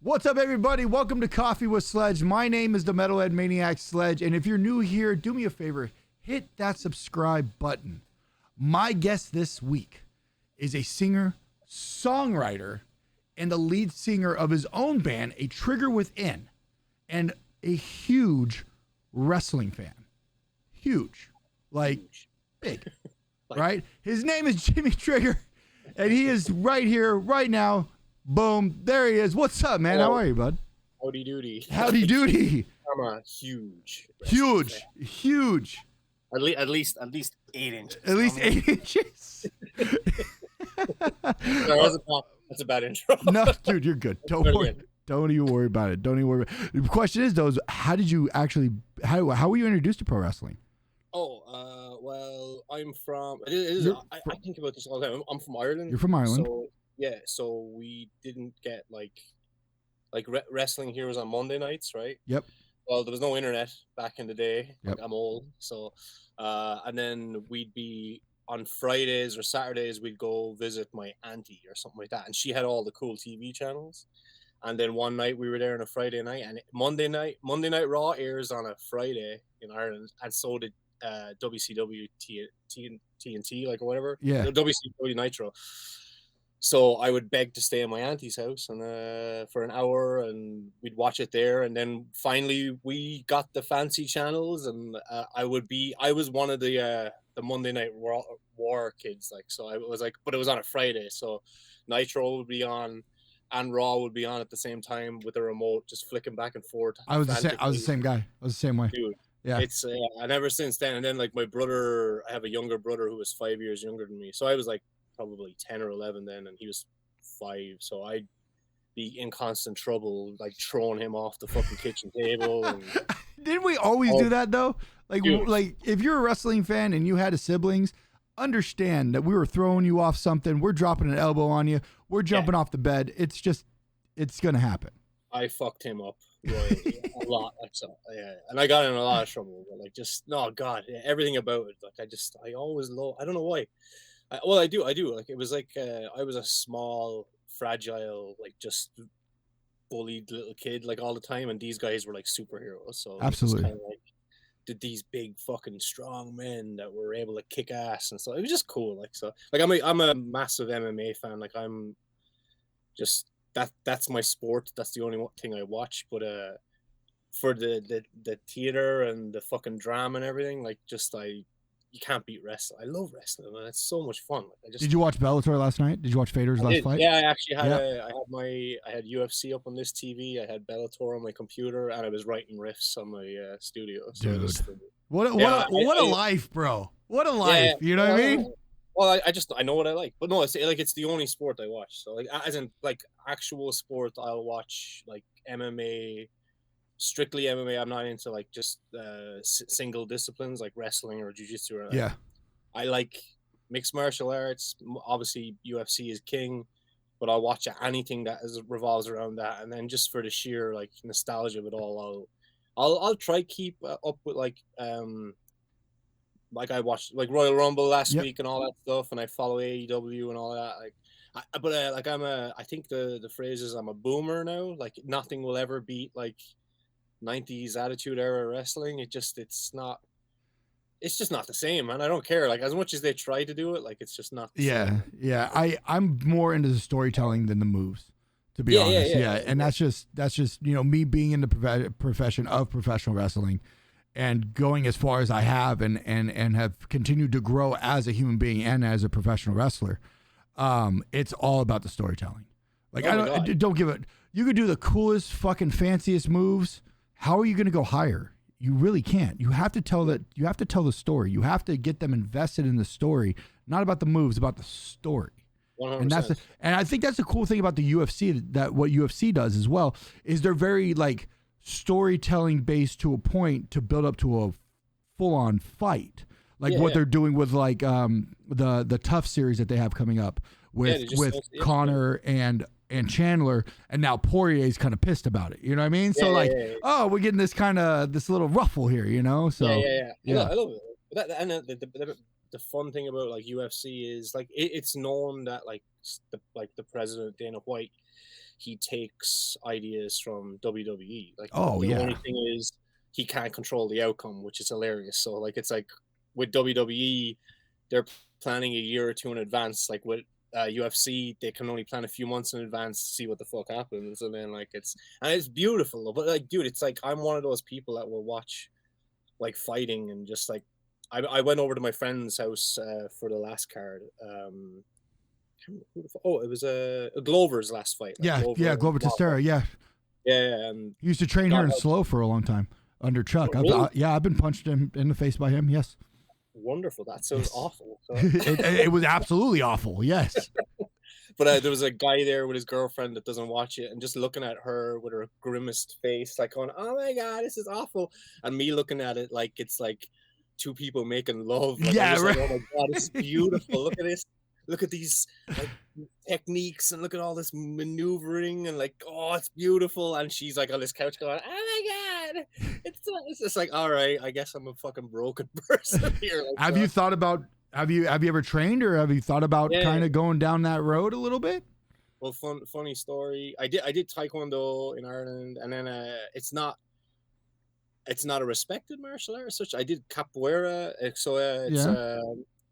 What's up, everybody? Welcome to Coffee with Sledge. My name is the Metalhead Maniac Sledge, and if you're new here, do me a favor, hit that subscribe button. My guest this week is a singer, songwriter, and the lead singer of his own band, A Trigger Within, and a huge wrestling fan. Huge. Like, big. Right? His name is Jimmy Trigger, and he is right here, right now. Boom. There he is. What's up, man? How are you, bud? Howdy doody. Howdy doody. I'm a huge. Huge. Fan. Huge. At least 8 inches. At least 8 inches. That's a bad intro. No, dude, you're good. Don't worry. Don't even worry about it. Don't even worry about it. The question is, though, how did you actually, how were you introduced to pro wrestling? Well, I'm from, I think about this all the time. I'm from Ireland. You're from Ireland. So, yeah, so we didn't get, wrestling here was on Monday nights, right? Yep. Well, there was no internet back in the day. Yep. I'm old. So, and then we'd be, on Fridays or Saturdays, we'd go visit my auntie or something like that. And she had all the cool TV channels. And then one night we were there on a Friday night, and Monday Night Raw airs on a Friday in Ireland, and so did WCW TNT, or whatever. Yeah. WCW Nitro. So I would beg to stay in my auntie's house and for an hour, and we'd watch it there. And then finally we got the fancy channels, and I was one of the Monday Night War kids, so I was but it was on a Friday, so Nitro would be on and Raw would be on at the same time with a remote, just flicking back and forth. I was the same guy. I was the same way. Dude, yeah. It's and ever since then, and then my brother, I have a younger brother who was 5 years younger than me, so I was probably 10 or 11 then, and he was 5, so I'd be in constant trouble, throwing him off the fucking kitchen table. And didn't we always do that though? Like if you're a wrestling fan and you had siblings, understand that we were throwing you off something, we're dropping an elbow on you, we're jumping off the bed. It's gonna happen. I fucked him up a lot, and I got in a lot of trouble, but everything about it, I always I don't know why. I do. It was I was a small, fragile, just bullied little kid, all the time, and these guys were superheroes. So absolutely, did these big fucking strong men that were able to kick ass, and so it was just cool. I'm a massive MMA fan. I'm just that's my sport. That's the only thing I watch. But for the theater and the fucking drama and everything, you can't beat wrestling. I love wrestling, man. It's so much fun. Did you watch Bellator last night? Did you watch Fader's last fight? Yeah, I actually had I had UFC up on this TV. I had Bellator on my computer, and I was writing riffs on my studio. So dude, what a life, bro! What a life! You know what I mean? Well, I know what I like, but no, it's the only sport I watch. So as in actual sport, I'll watch MMA. Strictly MMA. I'm not into just single disciplines like wrestling or jiu-jitsu. Yeah, I like mixed martial arts. Obviously, UFC is king, but I'll watch anything that revolves around that. And then just for the sheer nostalgia of it all, I'll try keep up with I watched Royal Rumble last week and all that stuff, and I follow AEW and all that. I think the phrase is I'm a boomer now. Nothing will ever beat 90s Attitude Era wrestling. It's just not the same, man. I don't care. As much as they try to do it, it's just not the same. Yeah. I'm more into the storytelling than the moves, to be honest. And that's just me being in the profession of professional wrestling and going as far as I have and have continued to grow as a human being and as a professional wrestler. It's all about the storytelling. Don't give it. You could do the coolest fucking fanciest moves. How are you going to go higher? You really can't. You have to tell the story. You have to get them invested in the story, not about the moves, about the story. 100%. And I think that's the cool thing about the UFC, that what UFC does as well is they're very storytelling based to a point to build up to a full on fight. What they're doing with the Tough series that they have coming up with Connor and Chandler, and now Poirier's kind of pissed about it. You know what I mean? So oh, we're getting this little ruffle here, So I love it. And the fun thing about UFC is it's known that the president Dana White, he takes ideas from WWE. Like, Oh, the yeah. only thing is he can't control the outcome, which is hilarious. So like, it's like with WWE, they're planning a year or two in advance. Like with UFC, they can only plan a few months in advance to see what the fuck happens, and then like it's beautiful. But like, dude, it's like I'm one of those people that will watch like fighting and just like I went over to my friend's house for the last card. It was a Glover's last fight. Like Glover Teixeira, yeah. Yeah, and He used to train here in Slow for a long time under Chuck. Oh, really? I've been punched in the face by him, yes. Wonderful. That sounds awful. So. It was absolutely awful, yes. But there was a guy there with his girlfriend that doesn't watch it and just looking at her with her grimaced face, like going, oh my God, this is awful. And me looking at it like it's like two people making love. Like, yeah, right. Like, oh my God, it's beautiful. Look at this. Look at these like techniques and look at all this maneuvering and like, oh, it's beautiful. And she's like on this couch going, oh my God. It's just like, all right, I guess I'm a fucking broken person here. Like, have you thought about, have you ever trained or have you thought about kind of going down that road a little bit? Well, funny story. I did Taekwondo in Ireland, and then it's not a respected martial art as such. I did capoeira, so it's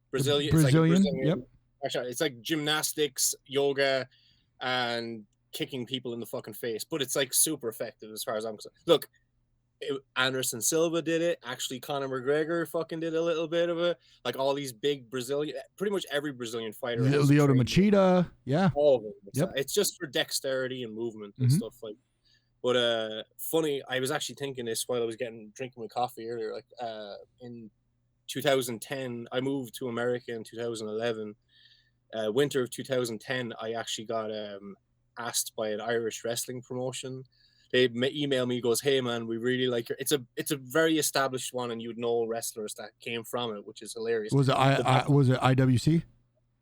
Brazilian. It's like Brazilian. Yep. Actually, it's like gymnastics, yoga, and kicking people in the fucking face. But it's like super effective as far as I'm concerned. Look, Anderson Silva did it. Actually, Conor McGregor fucking did a little bit of it. Like all these big Brazilian, pretty much every Brazilian fighter. Lyoto Machida, yeah. All of them. It's just for dexterity and movement and stuff like. But funny, I was actually thinking this while I was drinking my coffee earlier. Like in 2010, I moved to America in 2011. Winter of 2010, I actually got asked by an Irish wrestling promotion. They emailed me, goes, hey man, we really like your, it's a very established one, and you'd know wrestlers that came from it, which is hilarious. Was it IWC?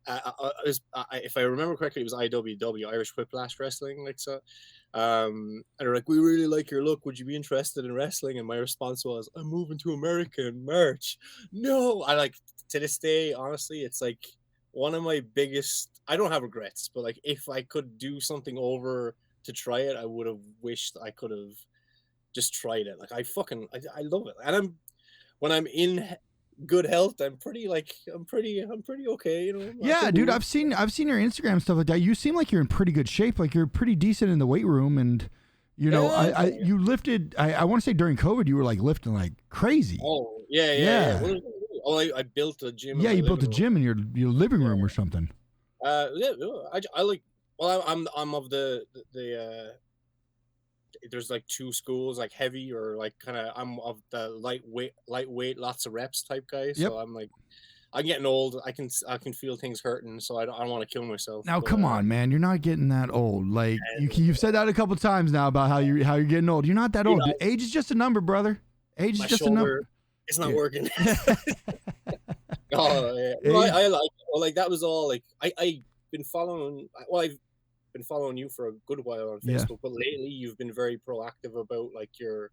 If I remember correctly, it was IWW, Irish Whiplash Wrestling, like so. And they're like, we really like your look. Would you be interested in wrestling? And my response was, I'm moving to America in March. No, I like to this day, honestly, it's like one of my biggest. I don't have regrets, but like if I could do something over to try it, I would have wished I could have just tried it. Like I love it, and when I'm in good health, I'm pretty okay, you know. Yeah, dude, I've seen your Instagram stuff like that. You seem like you're in pretty good shape. Like you're pretty decent in the weight room, and you know, you lifted. I want to say during COVID, you were like lifting like crazy. Oh yeah. Oh, I built a gym. Yeah, you built a gym in your living room or something. I like. Well, I'm of the there's like two schools, like heavy or like kind of. I'm of the lightweight, lots of reps type guy. So I'm like, I'm getting old. I can feel things hurting, so I don't want to kill myself. Now, come on, man, you're not getting that old. Like you've said that a couple times now about how you're getting old. You're not that old. Know, age is just a number, brother. Age is just a number. It's not working. Oh yeah. Well, I like. Well, like that was all. Like I've been following. Well, I've been following you for a good while on Facebook, but lately you've been very proactive about like your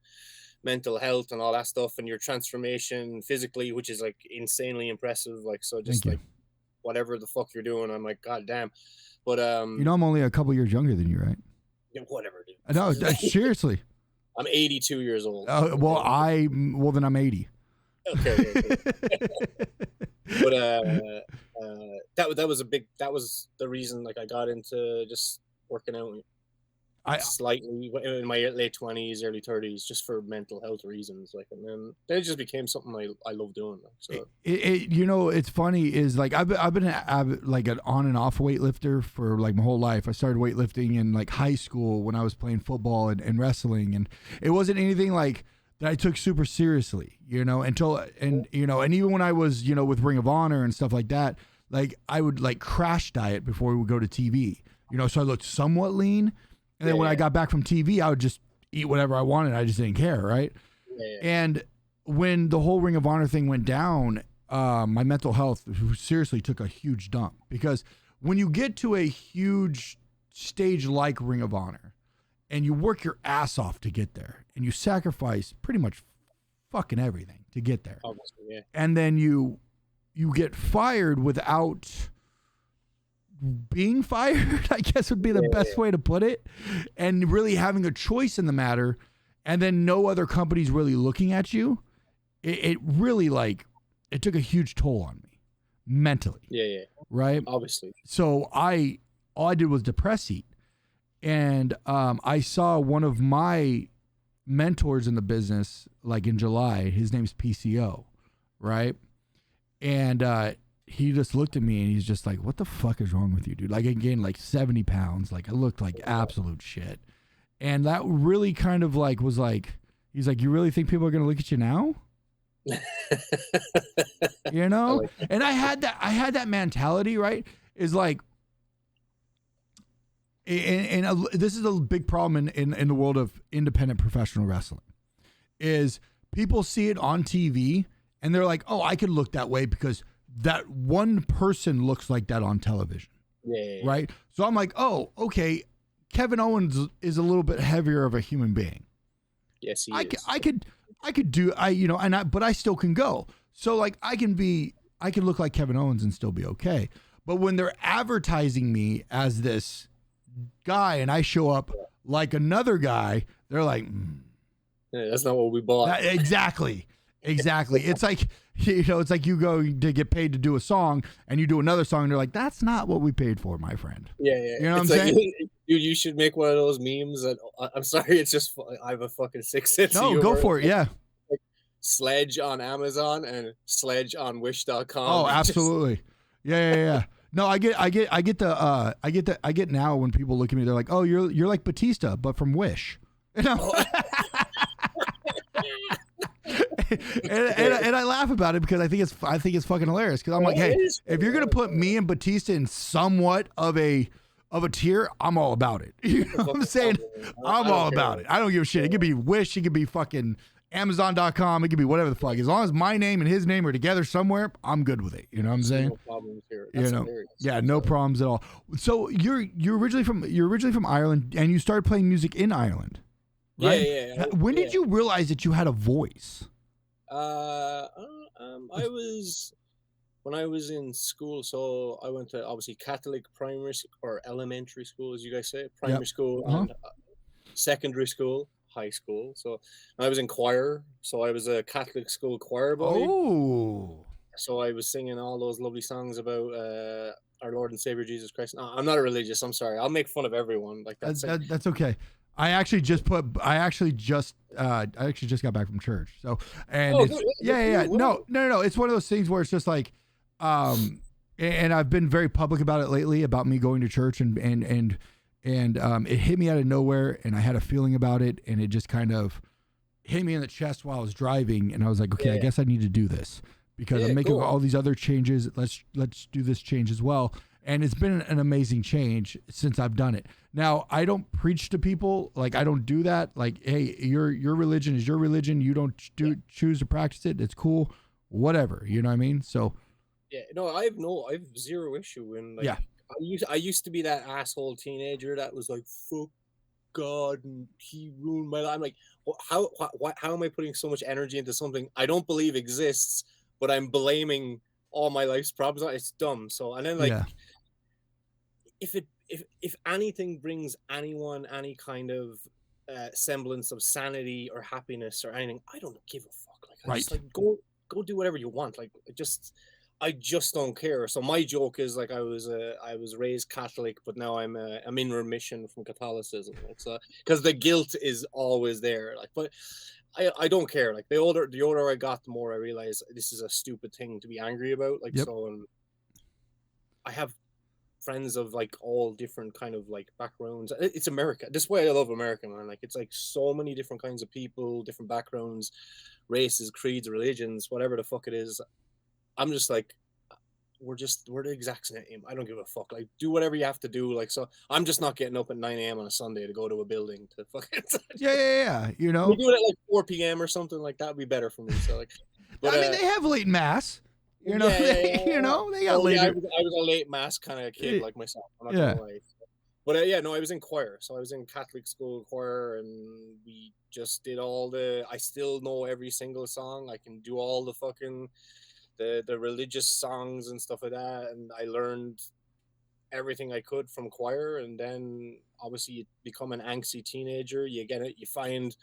mental health and all that stuff and your transformation physically, which is like insanely impressive. Like, so just like whatever the fuck you're doing, I'm like, God damn. But you know, I'm only a couple years younger than you, right? Yeah, whatever, dude. No, seriously. I'm 82 years old. Well, then I'm 80. Okay. But that was the reason like I got into just working out slightly in my late 20s, early 30s, just for mental health reasons. Like, and then it just became something I love doing. Like, so you know, it's funny is like I've been like an on and off weightlifter for like my whole life. I started weightlifting in like high school when I was playing football and wrestling, and it wasn't anything like that I took super seriously, you know, and even when I was, you know, with Ring of Honor and stuff like that, like I would like crash diet before we would go to TV, you know, so I looked somewhat lean. And then when I got back from TV, I would just eat whatever I wanted. I just didn't care. Right. Yeah. And when the whole Ring of Honor thing went down, my mental health seriously took a huge dump, because when you get to a huge stage like Ring of Honor, and you work your ass off to get there, and you sacrifice pretty much fucking everything to get there. Almost, yeah. And then you get fired without being fired, I guess would be the best way to put it, and really having a choice in the matter, and then no other companies really looking at you. It really like it took a huge toll on me mentally. Yeah. Right. Obviously. So all I did was depress eat, and I saw one of my mentors in the business like in July. His name's PCO, right? And he just looked at me and he's just like, "What the fuck is wrong with you, dude? Like I gained like 70 pounds. Like I looked like absolute shit." And that really kind of like was like, he's like, "You really think people are gonna look at you now?" You know? Like and I had that mentality, right? Is like, and this is a big problem in the world of independent professional wrestling, is people see it on TV and they're like, "Oh, I could look that way because that one person looks like that on television." yeah. Right? So I'm like, "Oh, okay, Kevin Owens is a little bit heavier of a human being. Yes, he I is. could do but I still can go. So like I can look like Kevin Owens and still be okay. But when they're advertising me as this guy and I show up like another guy, they're like, Yeah, that's not what we bought. Exactly. It's like, it's like you go to get paid to do a song and you do another song and they're like, "That's not what we paid for, my friend." Yeah. You know what I'm It's like, saying? dude, you should make one of those memes. And I'm sorry, it's just I have a fucking sixth sense of No, humor. go for it. Yeah. Like Sledge on Amazon and Sledge on Wish.com. Oh, absolutely. Yeah. No, I get now when people look at me, they're like, "Oh, you're like Batista, but from Wish." And, and I laugh about it because I think it's fucking hilarious, because I'm like, hey, if you're gonna put me and Batista in somewhat of a tier, I'm all about it. You know what I'm saying? I'm all about it. I don't give a shit. It could be Wish, it could be fucking Amazon.com, it could be whatever the fuck. As long as my name and his name are together somewhere, I'm good with it. You know what I'm saying? No problems here. That's hilarious. Yeah, no problems at all. So you're originally from Ireland, and you started playing music in Ireland, right? Yeah. When did you realize that you had a voice? When I was in school, so I went to obviously Catholic primary or elementary school, as you guys say, primary school and secondary school, high school. So I was in choir, so I was a Catholic school choir boy. Oh, so I was singing all those lovely songs about our Lord and Savior Jesus Christ. No, I'm not religious. I'm sorry. I'll make fun of everyone. Like that's okay. I actually just got back from church. So, and no. It's one of those things where it's just like, and I've been very public about it lately, about me going to church, and it hit me out of nowhere, and I had a feeling about it, and it just kind of hit me in the chest while I was driving, and I was like, okay, I guess I need to do this because I'm making all these other changes. Let's do this change as well. And it's been an amazing change since I've done it. Now, I don't preach to people. Like, I don't do that. Like, hey, your religion is your religion. You don't choose to practice it. It's cool. Whatever. You know what I mean? So. Yeah. No, I have zero issue. And like, I used to be that asshole teenager that was like, fuck God, and he ruined my life. I'm like, how am I putting so much energy into something I don't believe exists, but I'm blaming all my life's problems on? It's dumb. So, and then like, if anything brings anyone any kind of semblance of sanity or happiness or anything, I don't give a fuck. Like, I just like go do whatever you want. Like, I just don't care. So my joke is like I was raised Catholic, but now I'm in remission from Catholicism. Like, so because the guilt is always there. Like, but I don't care. Like the older I got, the more I realized this is a stupid thing to be angry about. Like so, I have friends of like all different kind of like backgrounds. It's America. This is why I love America, man. Like it's like so many different kinds of people, different backgrounds, races, creeds, religions, whatever the fuck it is. I'm just like, we're the exact same. I don't give a fuck. Like, do whatever you have to do. Like, so I'm just not getting up at 9 a.m. on a Sunday to go to a building to fucking. Yeah. You know, we do it at like 4 p.m. or something like that would be better for me. So like, but I mean, they have late mass. You know, they got late. I was a late mass kind of kid like myself. I'm not gonna lie. But I was in choir. So I was in Catholic school choir, and we just did I still know every single song. I can do all the fucking the religious songs and stuff like that. And I learned everything I could from choir, and then obviously you become an angsty teenager. You get it. You find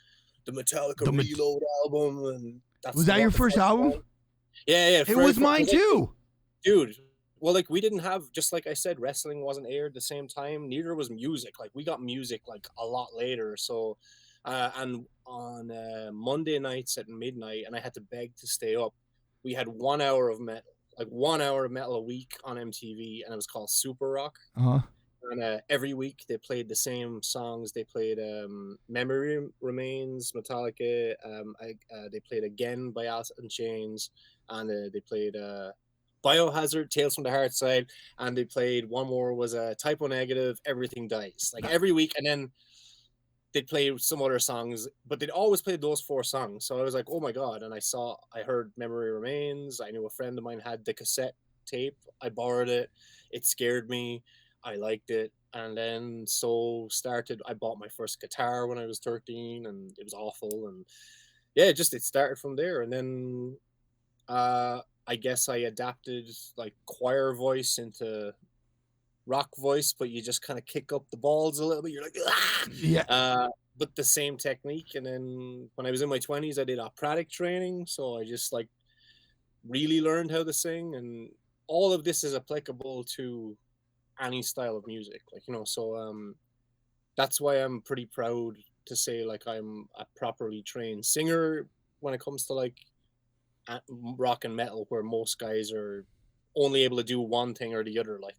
the Metallica The Reload album, and Was that's that your the first album? one. Yeah, It very was first. mine Like, too. dude, well, like we didn't have, just like I said, wrestling wasn't aired at the same time. Neither was music. Like we got music like a lot later. So, and on Monday nights at midnight, and I had to beg to stay up. We had 1 hour of metal, like 1 hour of metal a week on MTV, and it was called Super Rock. Uh-huh. And every week they played the same songs. They played "Memory Remains," Metallica. They played "Again" by Alice in Chains, and they played Biohazard, Tales from the Heart Side, and they played one more was a Type O Negative, Everything Dies, like every week, and then they'd play some other songs, but they'd always play those four songs. So I was like, oh my god! And I heard Memory Remains. I knew a friend of mine had the cassette tape. I borrowed it. It scared me. I liked it, and then I bought my first guitar when I was 13, and it was awful, and yeah, it started from there, and then I guess I adapted like choir voice into rock voice, but you just kind of kick up the balls a little bit. You're like, ah! Yeah. But the same technique. And then when I was in my 20s, I did operatic training, so I just like really learned how to sing, and all of this is applicable to any style of music, like, so that's why I'm pretty proud to say like I'm a properly trained singer when it comes to like rock and metal, where most guys are only able to do one thing or the other. Like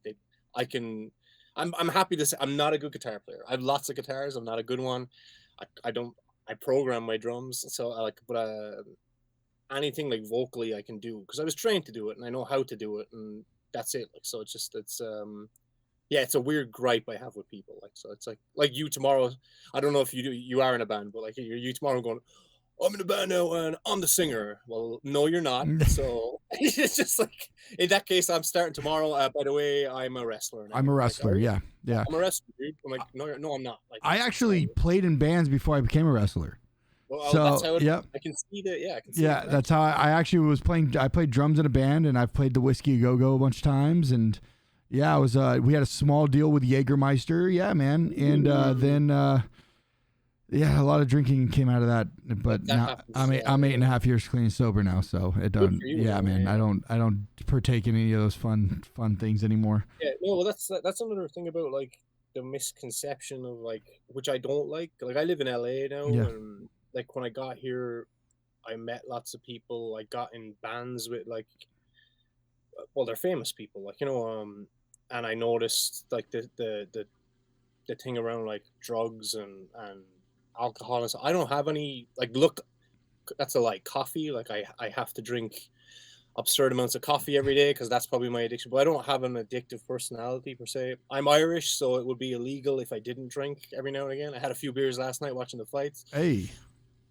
I can, I'm happy to say I'm not a good guitar player. I have lots of guitars. I'm not a good one. I don't, I program my drums. So I like, but anything like vocally I can do because I was trained to do it and I know how to do it, and that's it. Like, so yeah, it's a weird gripe I have with people. Like, so it's like you tomorrow. I don't know if you are in a band, but like you tomorrow going, I'm in a band now and I'm the singer. Well, no, you're not. So it's just like, in that case, I'm starting tomorrow. By the way, I'm a wrestler now. I'm a wrestler. Like, yeah. Yeah. I'm a wrestler, dude. I'm like, no, I'm not. Like, I actually played in bands before I became a wrestler. Well, so that's how yep. I can see that. Yeah, I can see yeah, that's how I actually was playing. I played drums in a band, and I've played the Whiskey Go Go a bunch of times. And yeah, I was. We had a small deal with Jägermeister. Yeah, man. And then yeah, a lot of drinking came out of that. But that now happens, I'm 8.5 years clean and sober now, so it don't. you, Yeah, man. I don't partake in any of those fun things anymore. Yeah, no, well, that's another thing about like the misconception of like, which I don't like. Like, I live in LA now, Yeah. and like when I got here, I met lots of people. I got in bands with like, well, they're famous people, like, and I noticed like the thing around like drugs and alcohol and stuff. I don't have any like, look, that's a like coffee. Like I have to drink absurd amounts of coffee every day because that's probably my addiction, but I don't have an addictive personality per se. I'm Irish, so it would be illegal if I didn't drink every now and again. I had a few beers last night watching the fights. Hey,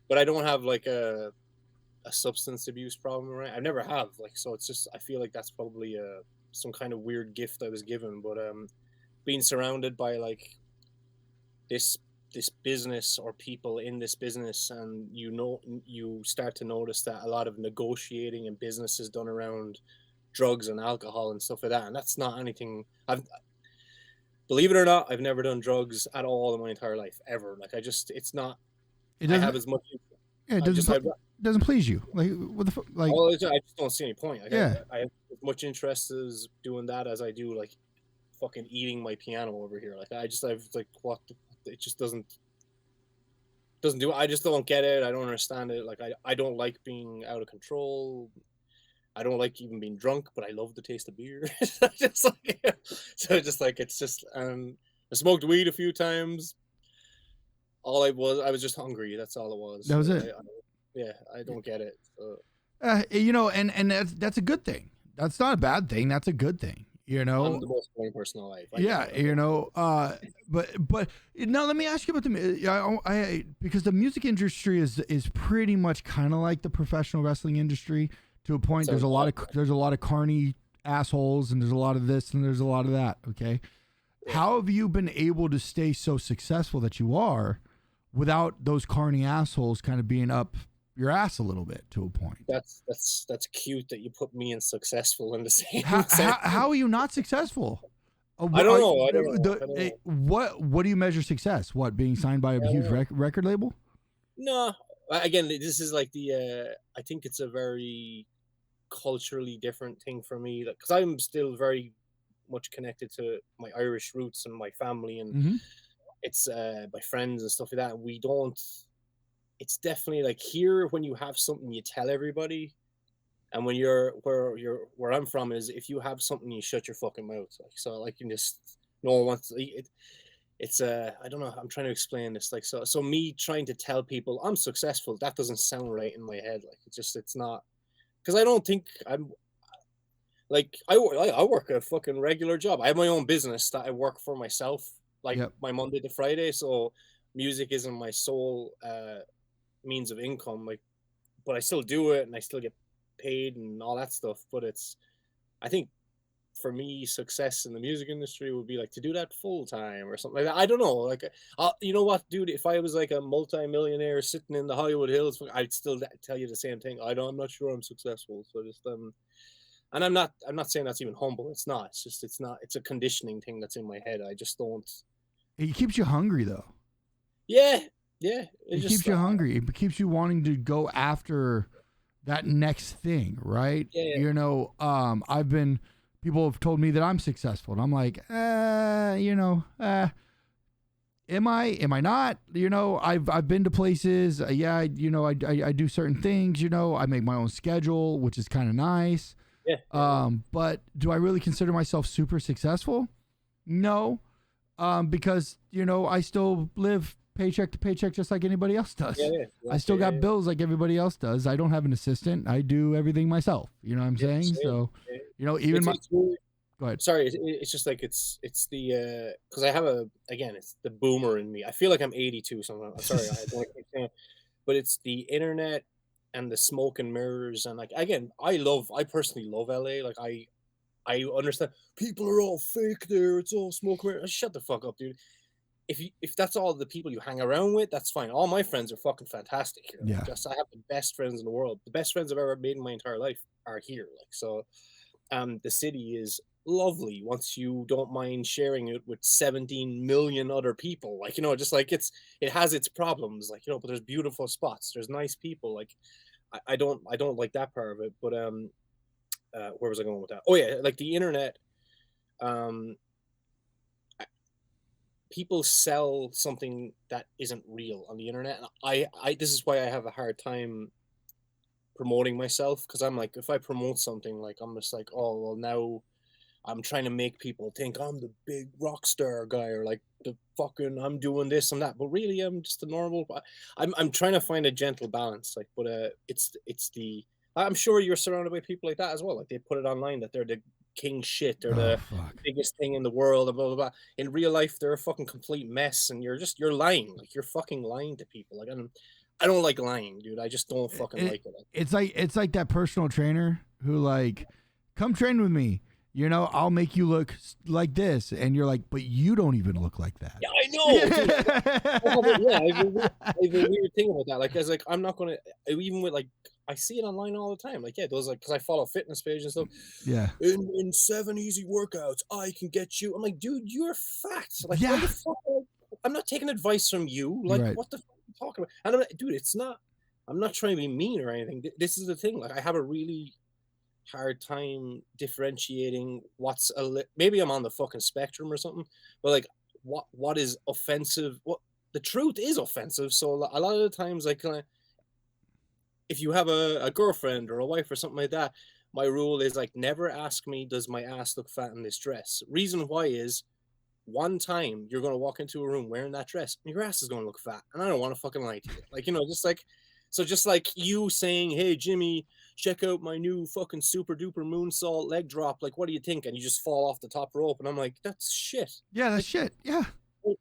but I don't have like a substance abuse problem, right? I never have, like, so it's just, I feel like that's probably some kind of weird gift I was given. But being surrounded by like this business or people in this business, and you start to notice that a lot of negotiating and business is done around drugs and alcohol and stuff like that, and that's not anything believe it or not, I've never done drugs at all in my entire life, ever. Like, it's not, it I doesn't. have as much, Yeah, it doesn't please you. Like what the like? well, I just don't see any point. Like, Yeah. I have as much interest as doing that as I do like fucking eating my piano over here. Like, I've like, it just doesn't do it. I just don't get it. I don't understand it. Like, I don't like being out of control. I don't like even being drunk, but I love the taste of beer. Just like, so just like, it's just, I smoked weed a few times. I was just hungry. That's all it was. That was it. I don't get it. So. And that's a good thing. That's not a bad thing. That's a good thing. I'm the most boring person in life. But now let me ask you about because the music industry is pretty much kind of like the professional wrestling industry to a point. There's a lot of carny assholes, and there's a lot of this and there's a lot of that. Okay. Yeah. How have you been able to stay so successful that you are without those carny assholes kind of being up your ass a little bit to a point? That's cute that you put me and successful in the same. How are you not successful? I don't know. I don't know. What do you measure success? What, being signed by a huge record label? No, again, this is like the. I think it's a very culturally different thing for me, because I'm still very much connected to my Irish roots and my family, and it's my friends and stuff like that. And we don't. It's definitely like here, when you have something, you tell everybody. And when where I'm from is, if you have something, you shut your fucking mouth. Like, so like, you just, no one wants it. It's I don't know. I'm trying to explain this. Like, so me trying to tell people I'm successful, that doesn't sound right in my head. Like, it's not, because I don't think I'm like, I work a fucking regular job. I have my own business that I work for myself, like my Monday to Friday. So music isn't my sole means of income. Like, but I still do it and I still get paid and all that stuff. But I think for me, success in the music industry would be like to do that full time or something like that. I don't know. Like, you know what, dude? If I was like a multi-millionaire sitting in the Hollywood Hills, I'd still tell you the same thing. I'm not sure I'm successful. So just and I'm not saying that's even humble. It's not. It's just, it's a conditioning thing that's in my head. I just don't. It keeps you hungry though. Yeah. It keeps you hungry. It keeps you wanting to go after that next thing, right? Yeah. You know, people have told me that I'm successful, and I'm like, am I not? You know, I've been to places. I do certain things. You know, I make my own schedule, which is kind of nice. Yeah. But do I really consider myself super successful? No, because I still live paycheck to paycheck just like anybody else does. I still got bills like everybody else does. I don't have an assistant. I do everything myself. You know what I'm saying? Same. So, even go ahead. Sorry, it's just like it's the because I have it's the boomer in me. I feel like I'm 82 sometimes. I'm sorry, I don't keep saying it, but it's the internet and the smoke and mirrors, and like, again, I personally love LA. Like, I understand people are all fake there. It's all smoke and mirrors. Shut the fuck up, dude. If that's all the people you hang around with, that's fine. All my friends are fucking fantastic here. Yeah. Just, I have the best friends in the world. The best friends I've ever made in my entire life are here. Like, so, the city is lovely once you don't mind sharing it with 17 million other people. Like, just like, it has its problems, like, but there's beautiful spots. There's nice people. Like, I don't like that part of it. But where was I going with that? Oh yeah, like the internet. People sell something that isn't real on the internet. And this is why I have a hard time promoting myself, because I'm like, if I promote something, like, I'm just like, oh well, now I'm trying to make people think I'm the big rock star guy, or like the fucking I'm doing this and that. But really, I'm just a normal. I'm trying to find a gentle balance, like, but it's the. I'm sure you're surrounded by people like that as well. Like, they put it online that they're the king shit, they're the biggest thing in the world, and blah blah blah. In real life, they're a fucking complete mess, and you're lying. Like, you're fucking lying to people. Like, I don't like lying, dude. I just don't fucking like it. It's like that personal trainer who, like, come train with me. I'll make you look like this, and you're like, but you don't even look like that. Yeah, I know. Dude. I have a weird thing about that. Like, I was like, I'm not gonna, even with, like, I see it online all the time. Like, yeah, those, like, because I follow fitness pages and stuff. Yeah. In 7 easy workouts, I can get you. I'm like, dude, you're fat. Like, yeah. What the fuck? I'm not taking advice from you. Like, What the fuck are you talking about? And I'm like, dude, I'm not trying to be mean or anything. This is the thing. Like, I have a really hard time differentiating maybe I'm on the fucking spectrum or something, but like, what is offensive? What the truth is offensive. So a lot of the times, like, if you have a girlfriend or a wife or something like that, my rule is, like, never ask me, does my ass look fat in this dress? Reason why is, one time you're going to walk into a room wearing that dress and your ass is going to look fat, and I don't want to fucking lie to you. Like, just like, so just like you saying, hey Jimmy, check out my new fucking super duper moonsault leg drop, like, what do you think? And you just fall off the top rope, and I'm like, that's shit. Yeah, that's shit. Yeah. Do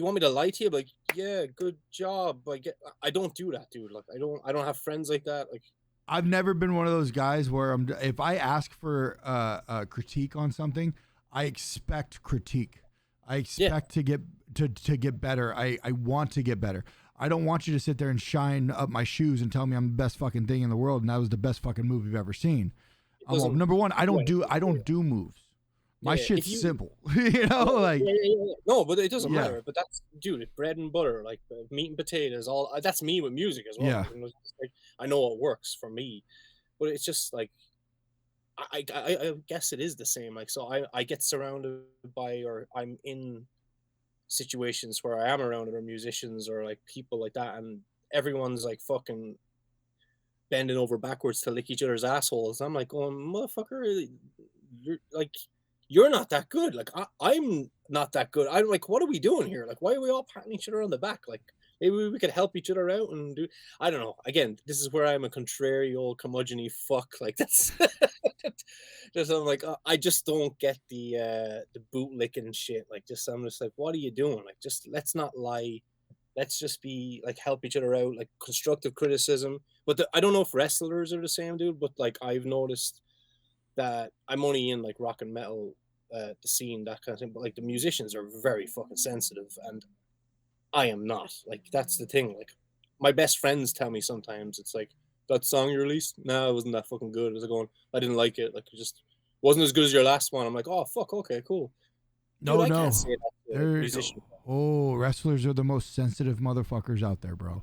you want me to lie to you? Like, yeah, good job. Like, I don't do that, dude. Like, I don't have friends like that. Like, I've never been one of those guys where if I ask for a critique on something, I expect critique. I expect to get better. I want to get better. I don't want you to sit there and shine up my shoes and tell me I'm the best fucking thing in the world and that was the best fucking move you've ever seen. Number one, I don't do moves. My Yeah, shit's simple. You know, like yeah. No, but it doesn't yeah, matter. But that's, dude, it's bread and butter, like meat and potatoes. All that's me with music as well. yeah. You know, it's just like, I know what works for me, but it's just like I guess it is the same. Like, so I get surrounded by, or I'm in situations where I am around other musicians or like people like that, and everyone's like fucking bending over backwards to lick each other's assholes. I'm like, oh motherfucker, you're like, you're not that good. Like I'm not that good. I'm like, what are we doing here? Like, why are we all patting each other on the back? Like, maybe we could help each other out and do. I don't know. Again, this is where I'm a contrary old curmudgeon-y fuck. Like that's just, I'm like, I just don't get the boot licking shit. Like, just I'm just like, what are you doing? Like, just let's not lie. Let's just be like, help each other out, like constructive criticism. But I don't know if wrestlers are the same, dude. But like, I've noticed that I'm only in like rock and metal, the scene, that kind of thing. But like, the musicians are very fucking sensitive, and I am not. Like, that's the thing. Like, my best friends tell me sometimes, it's like, that song you released, no, it wasn't that fucking good. I was going, I didn't like it. Like, it just wasn't as good as your last one. I'm like, oh fuck, okay, cool. Dude, No, I no. can't say that to a musician. Oh, wrestlers are the most sensitive motherfuckers out there, bro.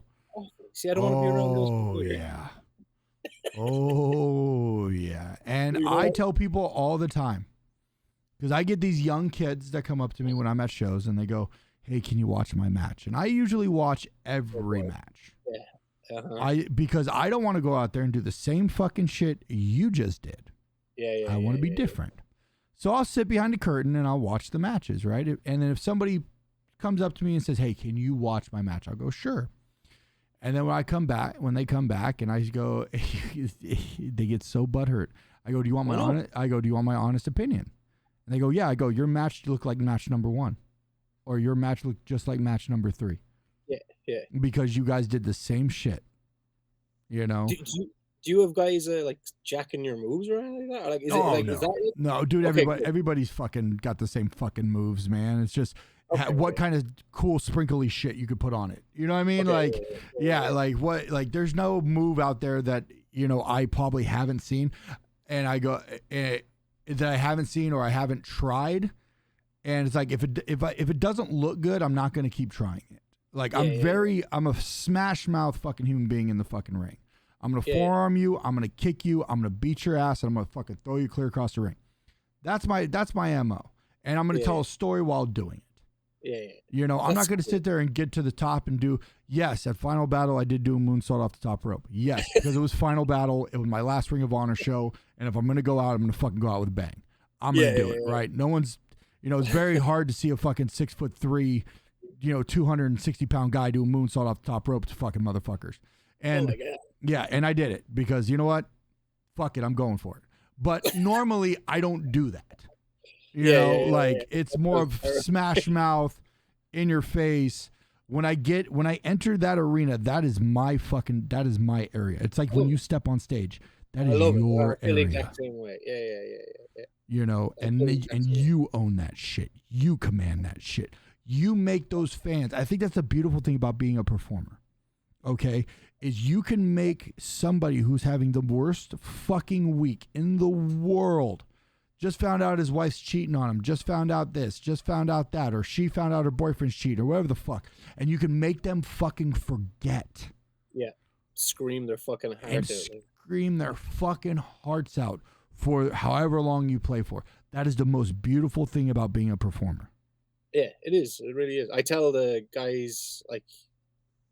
See, I don't want to be around those people. Oh yeah. Oh yeah. And You know I what? tell people all the time, because I get these young kids that come up to me when I'm at shows and they go, "Hey, can you watch my match?" And I usually watch every match. Yeah. Because I don't want to go out there and do the same fucking shit you just did. Yeah. I want to be different. So I'll sit behind the curtain and I'll watch the matches, right? And then if somebody comes up to me and says, "Hey, can you watch my match?" I'll go, "Sure." And then when they come back and I go, they get so butthurt. I go, "Do you want my honest opinion?" And they go, "Yeah." I go, "Your match looked like match number 1, or your match looked just like match number 3." Yeah. Because you guys did the same shit. You know? Do you have guys like jacking your moves or anything like that? Or like, is it like, no. is that it? No, dude, Okay, everybody's fucking got the same fucking moves, man. It's just what kind of cool sprinkly shit you could put on it. You know what I mean? Like what, like there's no move out there that, you know, I probably haven't seen, and I go that I haven't seen or I haven't tried. And it's like, if it doesn't look good, I'm not going to keep trying it. Like, I'm a smash mouth fucking human being in the fucking ring. I'm going to forearm you. I'm going to kick you. I'm going to beat your ass, and I'm going to fucking throw you clear across the ring. That's my MO. And I'm going to tell a story while doing it. Yeah. You know, I'm not going to sit there and get to the top and do, yes, at Final Battle, I did do a moonsault off the top rope. Yes, because it was Final Battle. It was my last Ring of Honor show. And if I'm going to go out, I'm going to fucking go out with a bang. I'm going to do it, right? No one's, you know, it's very hard to see a fucking 6'3", you know, 260-pound guy do a moonsault off the top rope to fucking motherfuckers. And yeah, and I did it because, you know what? Fuck it, I'm going for it. But normally I don't do that. You know, it's more of smash mouth, in your face. When I enter that arena, that is my area. It's like when you step on stage, that is your area. Exact same way. Yeah. You know, and you own that shit. You command that shit. You make those fans. I think that's the beautiful thing about being a performer. Okay, is you can make somebody who's having the worst fucking week in the world, just found out his wife's cheating on him, just found out this, just found out that, or she found out her boyfriend's cheating, or whatever the fuck, and you can make them fucking forget. Yeah, scream their fucking hearts out. Scream their fucking hearts out for however long you play for. That is the most beautiful thing about being a performer. Yeah, it is. It really is. I tell the guys like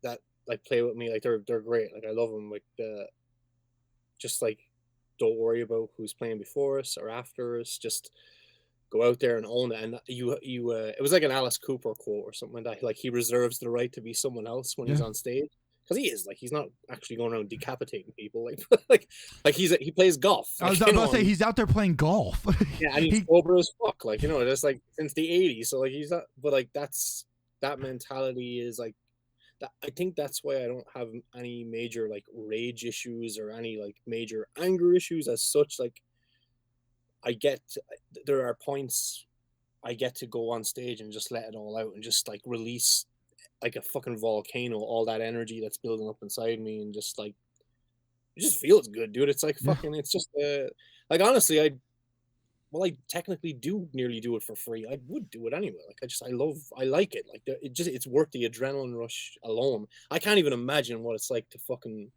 that, like, play with me, like they're great. Like, I love them. Like, just like, don't worry about who's playing before us or after us. Just go out there and own it. And it was like an Alice Cooper quote or something like that. Like, he reserves the right to be someone else when he's on stage. Because he is, like, he's not actually going around decapitating people, like he plays golf. Like, I was about to say, he's out there playing golf. Yeah, and he's sober as fuck, like, you know, just like since the 80s. So like, he's not, but like, that mentality is like that. I think that's why I don't have any major like rage issues or any like major anger issues as such. Like, there are points I get to go on stage and just let it all out and just like release like a fucking volcano, all that energy that's building up inside me, and just like, it just feels good, dude. It's like fucking, it's just like, honestly, well, I technically do nearly do it for free. I would do it anyway. Like I like it. Like it's worth the adrenaline rush alone. I can't even imagine what it's like to fucking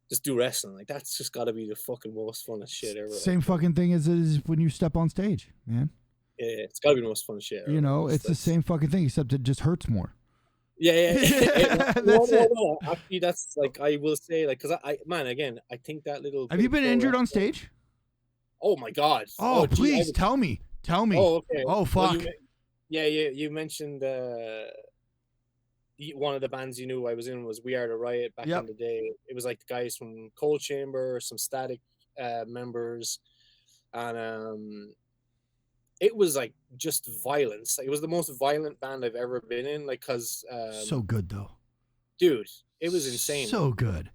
just do wrestling. Like that's just got to be the fucking most funnest shit ever. Same Like, fucking thing as when you step on stage, man. yeah, it's got to be the most fun shit ever. You know, it's the same fucking thing, except it just hurts more. Yeah. That's it. No. Actually, that's like I will say, like, because man, again, I think that little. Have you been injured on stage? Oh my god! Oh, please tell me. Tell me. Oh, okay. Oh, fuck. Well, you mentioned one of the bands you knew I was in was We Are the Riot back in the day. It was like the guys from Cold Chamber, some Static members, and it was like just violence. Like, it was the most violent band I've ever been in. Like, cause so good though, dude, it was insane. So good.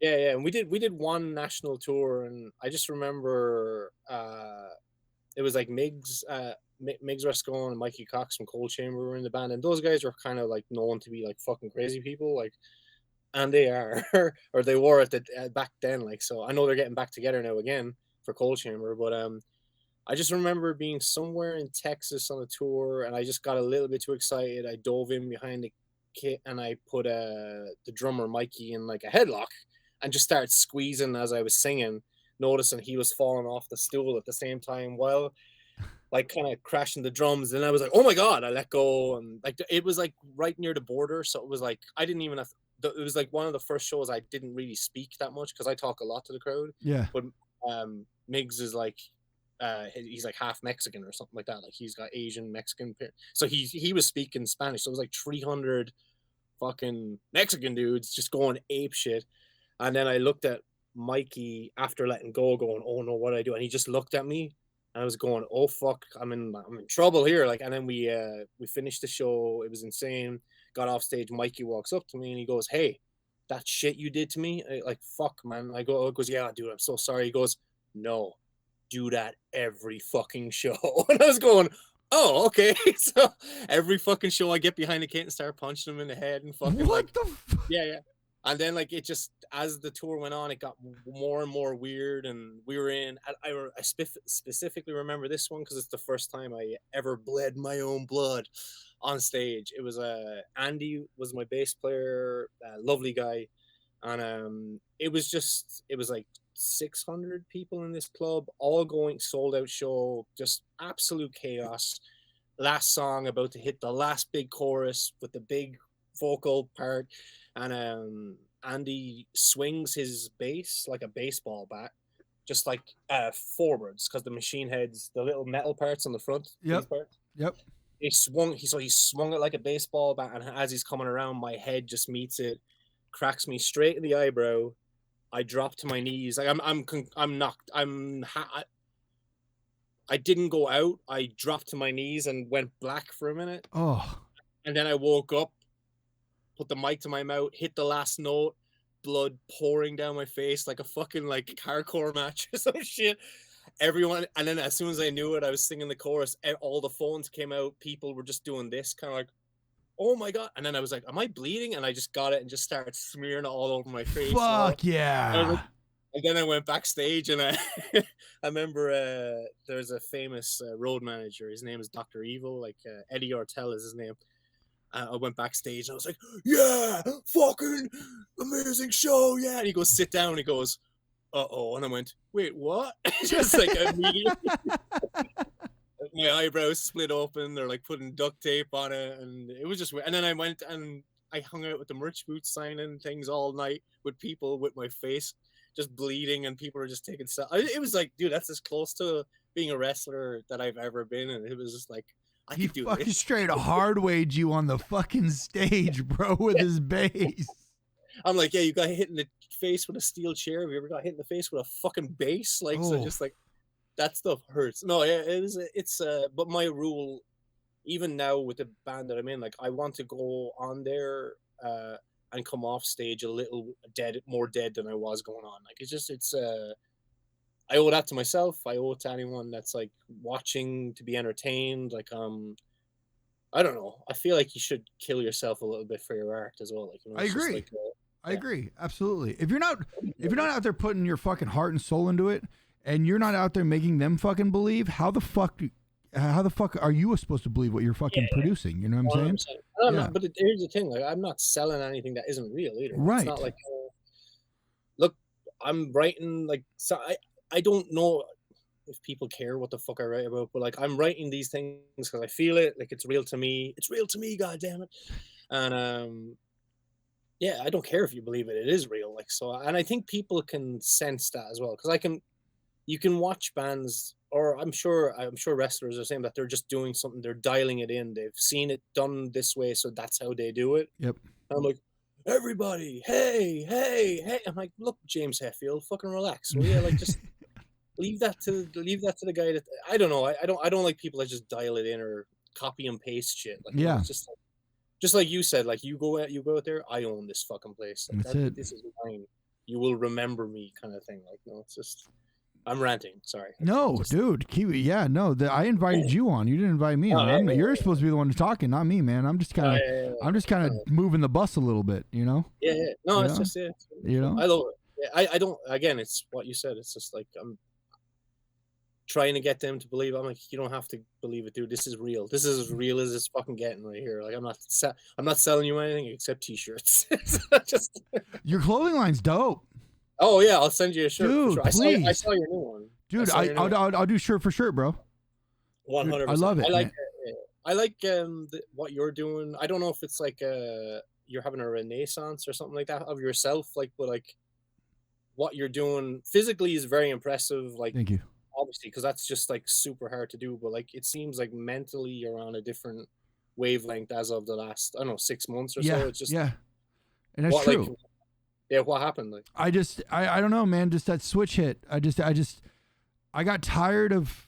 Yeah, and we did one national tour, and I just remember it was like Migs Rascon and Mikey Cox from Cold Chamber were in the band, and those guys were kind of like known to be like fucking crazy people, like, and they are or they were at the back then, like. So I know they're getting back together now again for Cold Chamber, but I just remember being somewhere in Texas on a tour, and I just got a little bit too excited. I dove in behind the kit, and I put the drummer Mikey in like a headlock, and just started squeezing as I was singing, noticing he was falling off the stool at the same time while like kind of crashing the drums. And I was like, oh my god! I let go, and like it was like right near the border, so it was like I didn't even have. It was like one of the first shows I didn't really speak that much because I talk a lot to the crowd. Yeah. But Migs is like. He's like half Mexican or something like that. Like he's got Asian Mexican, so he was speaking Spanish. So it was like 300 fucking Mexican dudes just going ape shit. And then I looked at Mikey after letting go, going, "Oh no, what do I do?" And he just looked at me, and I was going, "Oh fuck, I'm in trouble here." Like, and then we finished the show. It was insane. Got off stage. Mikey walks up to me and he goes, "Hey, that shit you did to me, like fuck, man." I goes, "Yeah, dude, I'm so sorry." He goes, "No. Do that every fucking show." And I was going, oh, okay. So every fucking show I get behind the kit and start punching him in the head and fucking what like, the yeah. And then like it just, as the tour went on, it got more and more weird. And we were in, I specifically remember this one because it's the first time I ever bled my own blood on stage. It was Andy was my bass player, lovely guy. And it was like 600 people in this club, all going sold out show, just absolute chaos. Last song about to hit the last big chorus with the big vocal part, and Andy swings his bass like a baseball bat, just like forwards, because the machine heads, the little metal parts on the front. Yep. He swung it like a baseball bat, and as he's coming around, my head just meets it, cracks me straight in the eyebrow. I dropped to my knees. Like I'm knocked. I didn't go out. I dropped to my knees and went black for a minute. Oh. And then I woke up, put the mic to my mouth, hit the last note, blood pouring down my face like a fucking like hardcore match or some shit. Everyone, and then as soon as I knew it, I was singing the chorus. All the phones came out. People were just doing this, kind of like, oh my god. And then I was like, am I bleeding? And I just got it and just started smearing it all over my face. Fuck yeah. And then I went backstage, and I remember there's a famous road manager. His name is Dr. Evil, like Eddie Ortel is his name. I went backstage and I was like, yeah, fucking amazing show, yeah. And he goes, sit down. And he goes, uh-oh. And I went, wait, what? Just like immediately. My eyebrows split open. They're like putting duct tape on it, and it was just weird. And then I went and I hung out with the merch booth signing things all night with people with my face just bleeding, and people were just taking stuff. It was like, dude, that's as close to being a wrestler that I've ever been, and it was just like, I could do fucking this. Straight hard-weighed you on the fucking stage, bro, with his bass. I'm like, yeah, you got hit in the face with a steel chair. Have you ever got hit in the face with a fucking bass? Like, so just like, that stuff hurts. No, but my rule, even now with the band that I'm in, like, I want to go on there and come off stage a little more dead than I was going on. Like, I owe that to myself. I owe it to anyone that's like watching to be entertained. Like, I don't know. I feel like you should kill yourself a little bit for your art as well. Like, you know, I agree. I agree. Absolutely. If you're not out there putting your fucking heart and soul into it, and you're not out there making them fucking believe, how the fuck are you supposed to believe what you're fucking producing? You know what I'm 100%. saying? But here's the thing: like, I'm not selling anything that isn't real either. Right. It's not like, look, I'm writing like, so I don't know if people care what the fuck I write about, but like, I'm writing these things because I feel it. Like, it's real to me. It's real to me. God damn it. And yeah, I don't care if you believe it. It is real. Like, so, and I think people can sense that as well, because you can watch bands, or I'm sure wrestlers are saying that they're just doing something, they're dialing it in, they've seen it done this way, so that's how they do it. Yep. And I'm like, everybody, hey. I'm like, look, James Hetfield, fucking relax, will you? Like, just leave that to the guy that, I don't know. I don't like people that just dial it in or copy and paste shit. Like, yeah, it's just like you said, like, you go out there, I own this fucking place. Like, that's it. This is mine. You will remember me, kind of thing. Like, no, it's just. I'm ranting. Sorry. No, dude, Kiwi. Yeah, no. I invited you on. You didn't invite me on. You're supposed to be the one talking, not me, man. I'm just kind of moving the bus a little bit, you know. Yeah. No, it's just you know. I love it. Yeah, I don't. Again, it's what you said. It's just like, I'm trying to get them to believe. I'm like, you don't have to believe it, dude. This is real. This is as real as it's fucking getting right here. Like, I'm not selling you anything except t-shirts. Just your clothing line's dope. Oh yeah, I'll send you a shirt. Dude, for sure. please. I saw your new one, dude. I'll do shirt for shirt, bro. 100%. I love it. I like what you're doing. I don't know if it's like you're having a renaissance or something like that of yourself, like, but like what you're doing physically is very impressive. Like, thank you. Obviously, because that's just like super hard to do. But like, it seems like mentally you're on a different wavelength as of the last, I don't know, 6 months or so. It's just and that's true. Like, yeah, what happened? Like, I don't know, man. Just that switch hit. I got tired of,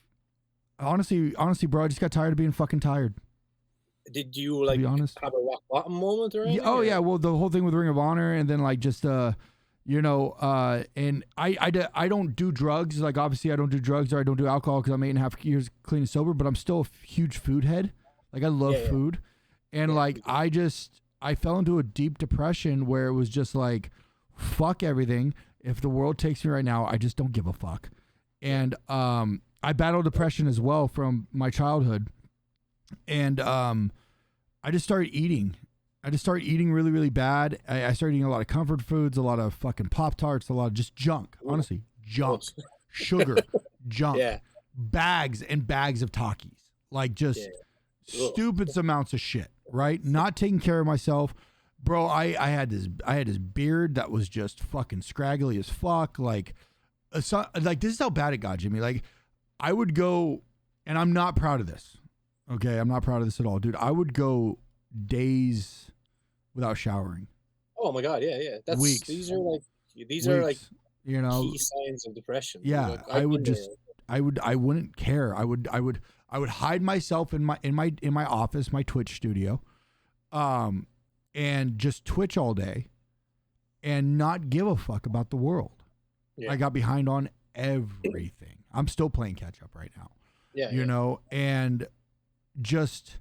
honestly, bro. I just got tired of being fucking tired. Did you like have a rock bottom moment or anything? Oh yeah. Well, the whole thing with Ring of Honor, and then like just you know, and I don't do drugs. Like, obviously I don't do drugs, or I don't do alcohol, because I'm 8.5 years clean and sober. But I'm still a huge food head. Like, I love food, and like I fell into a deep depression where it was just like, fuck everything. If the world takes me right now, I just don't give a fuck. And I battle depression as well from my childhood. And I just started eating. Really, really bad. I started eating a lot of comfort foods, a lot of fucking Pop-Tarts, a lot of just junk. Honestly, junk. Sugar, junk. Yeah. Bags and bags of Takis. Like, just stupid amounts of shit, right? Not taking care of myself. Bro, I had this beard that was just fucking scraggly as fuck. Like this is how bad it got, Jimmy. Like, I would go, and I'm not proud of this. Okay, I'm not proud of this at all, dude. I would go days without showering. Oh my god, yeah. That's weeks. These are like you know, key signs of depression. Yeah, like, I wouldn't care. I would hide myself in my office, my Twitch studio. And just Twitch all day and not give a fuck about the world. Yeah. I got behind on everything. I'm still playing catch up right now. Yeah. You know, and just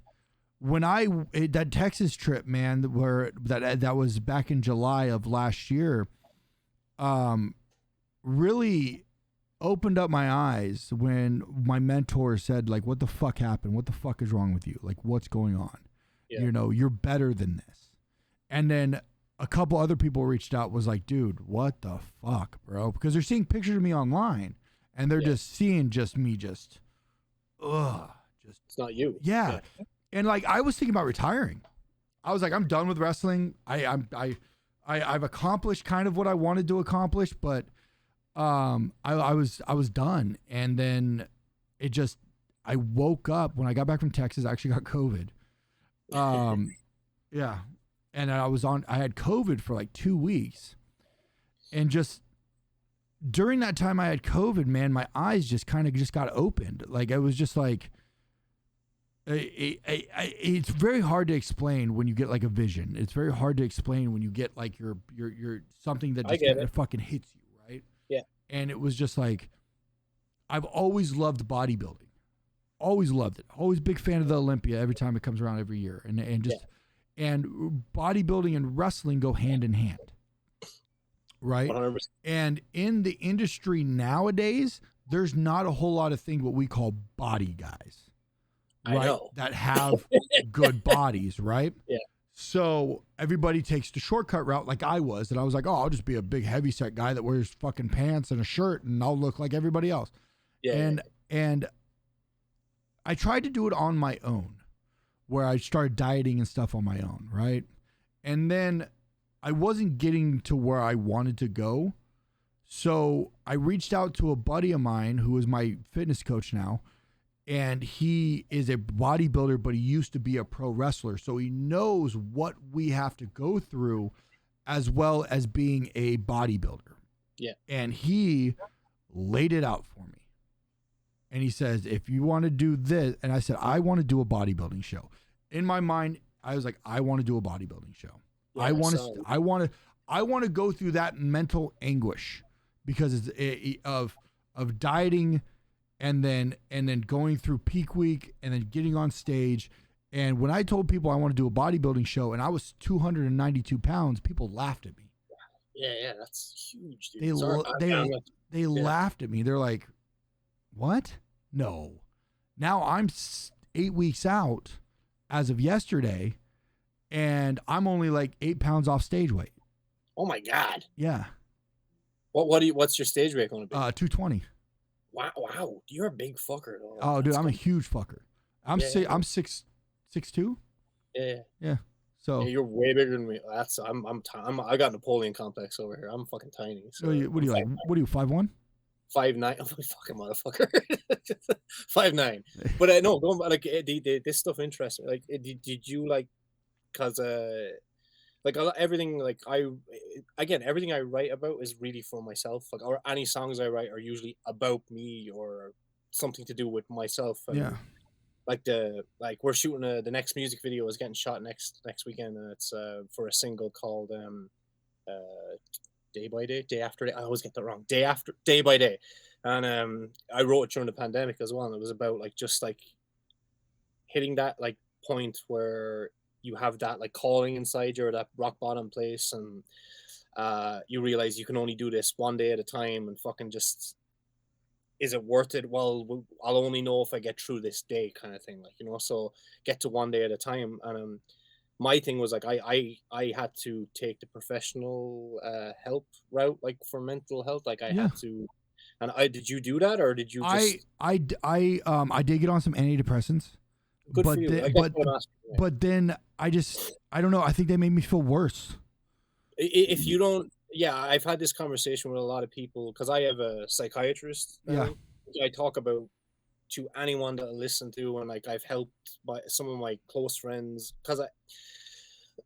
when that Texas trip, man, where that was back in July of last year, really opened up my eyes when my mentor said, like, what the fuck happened? What the fuck is wrong with you? Like, what's going on? Yeah. You know, you're better than this. And then a couple other people reached out, was like, dude, what the fuck, bro? Because they're seeing pictures of me online, and they're just seeing me just it's not you. Yeah. And like, I was thinking about retiring. I was like, I'm done with wrestling. I've accomplished kind of what I wanted to accomplish, but I was done. And then I woke up when I got back from Texas. I actually got COVID. Yeah. And I had COVID for like 2 weeks. And just during that time I had COVID, man, my eyes just kind of got opened. Like, I was just like, it's very hard to explain when you get like a vision. It's very hard to explain when you get like your something that just fucking hits you, right? Yeah. And it was just like, I've always loved bodybuilding. Always loved it. Always big fan of the Olympia every time it comes around every year. And bodybuilding and wrestling go hand in hand. Right? 100%. And in the industry nowadays, there's not a whole lot of things what we call body guys, I right? know. That have good bodies, right? Yeah. So everybody takes the shortcut route like I was, and I was like, oh, I'll just be a big heavyset guy that wears fucking pants and a shirt, and I'll look like everybody else. Yeah. And I tried to do it on my own, where I started dieting and stuff on my own, right? And then I wasn't getting to where I wanted to go. So I reached out to a buddy of mine who is my fitness coach now, and he is a bodybuilder, but he used to be a pro wrestler. So he knows what we have to go through as well as being a bodybuilder. Yeah. And he laid it out for me. And he says, if you want to do this, and I said, I want to do a bodybuilding show. In my mind, I was like, I want to do a bodybuilding show. Yeah, I want to go through that mental anguish because it's of dieting and then going through peak week and then getting on stage. And when I told people I want to do a bodybuilding show and I was 292 pounds, people laughed at me. Yeah, that's huge, dude. They laughed at me. They're like, what? No. Now I'm 8 weeks out as of yesterday, and I'm only like 8 pounds off stage weight. Oh my God. Yeah. What's your stage weight going to be? 220. Wow, you're a big fucker though. Oh, dude, I'm a huge fucker. I'm 6'2". Yeah. So yeah, you're way bigger than me. I got Napoleon complex over here. I'm fucking tiny. So what do you like? What are you, 5'1"? 5'9". I'm a fucking motherfucker. 5'9". But no, going back, like this stuff interests me. Like, did you like, cause like everything like everything I write about is really for myself. Like, or any songs I write are usually about me or something to do with myself. And Yeah. Like we're shooting the next music video is getting shot next weekend, and it's for a single called Day by Day, Day After Day. I always get that wrong. Day by Day, and I wrote it during the pandemic as well, and it was about like just like hitting that like point where you have that like calling inside you, or that rock bottom place, and you realize you can only do this one day at a time, and fucking just, is it worth it? Well, I'll only know if I get through this day, kind of thing, like, you know. So get to one day at a time. And my thing was like I had to take the professional help route, like for mental health. Like I had to. And did you do that, or did you just? I did get on some antidepressants. Good for you. But then I don't know. I think they made me feel worse. If you don't, yeah, I've had this conversation with a lot of people because I have a psychiatrist. Which I talk about to anyone that I listen to, and like I've helped by some of my close friends, because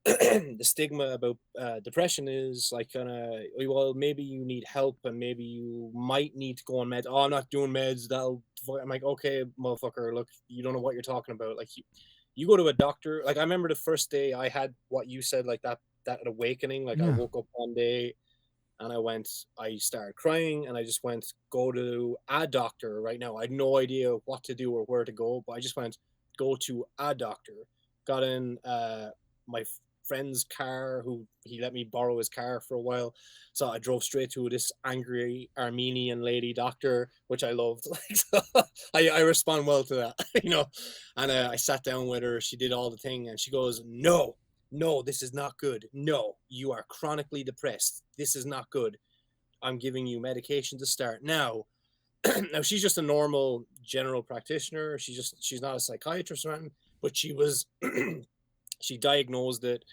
the stigma about depression is like well, maybe you need help and maybe you might need to go on meds. Oh, I'm not doing meds. I'm like, okay, motherfucker, look, you don't know what you're talking about. Like you go to a doctor. Like I remember the first day I had what you said, like that awakening. Like I woke up one day and I started crying, and I just went, go to a doctor right now. I had no idea what to do or where to go, but I just went, go to a doctor. Got in my friend's car, who he let me borrow his car for a while. So I drove straight to this angry Armenian lady doctor, which I loved. Like, so I respond well to that, you know. And I sat down with her. She did all the thing, and she goes, no, this is not good. No, you are chronically depressed. This is not good. I'm giving you medication to start now. Now she's just a normal general practitioner. She's not a psychiatrist or anything, but she was, she diagnosed it.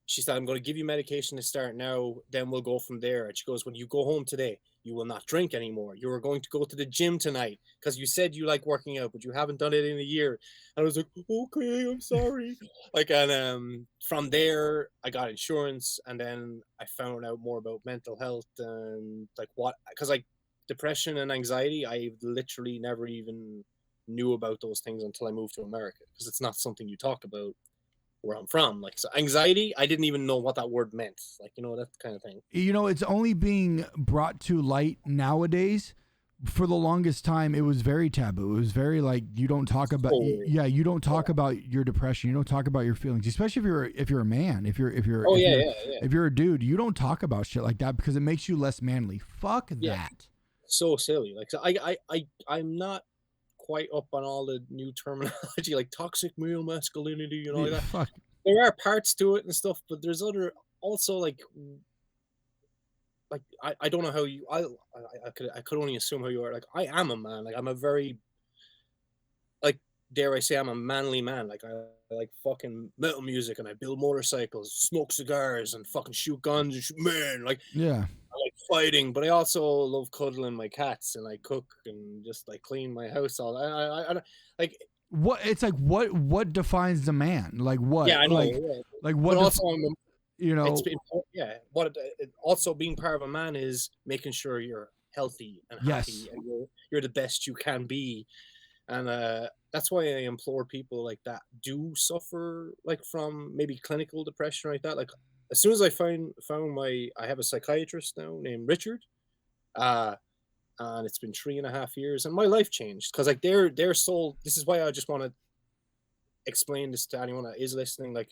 She said, I'm going to give you medication to start now, then we'll go from there. And she goes, when you go home today, you will not drink anymore. You are going to go to the gym tonight because you said you like working out, but you haven't done it in a year. And I was like, okay, I'm sorry. Like, and from there, I got insurance, and then I found out more about mental health and like because like depression and anxiety, I literally never even knew about those things until I moved to America, because it's not something you talk about where I'm from. Like, so anxiety, I didn't even know what that word meant. Like, you know, that kind of thing. You know, it's only being brought to light nowadays. For the longest time, it was very taboo. It was very like, you don't talk about, you don't talk about your depression. You don't talk about your feelings, especially if you're a man. If you're a dude, you don't talk about shit like that because it makes you less manly. Fuck that. so silly. Like, so I'm not quite up on all the new terminology, like toxic male masculinity and all Yeah, that. fuck. There are parts to it and stuff, but there's other also like I don't know how you I could only assume how you are. Like I am a man. Like I'm a very like dare I say I'm a manly man. Like I like fucking metal music and I build motorcycles, smoke cigars and fucking shoot guns and shoot men. Like Yeah. I like fighting, but I also love cuddling my cats and I cook and just like clean my house all. Like What it's like what defines the man? Like yeah, what? I know. Like Yeah. like But what also you it's know, been yeah. Also being part of a man is making sure you're healthy and yes. happy and you're the best you can be. And that's why I implore people like that do suffer like from maybe clinical depression like that. Like as soon as I found I have a psychiatrist now named Richard, uh, and it's been 3.5 years, and my life changed because like they're sold. This is why I just want to explain this to anyone that is listening. Like,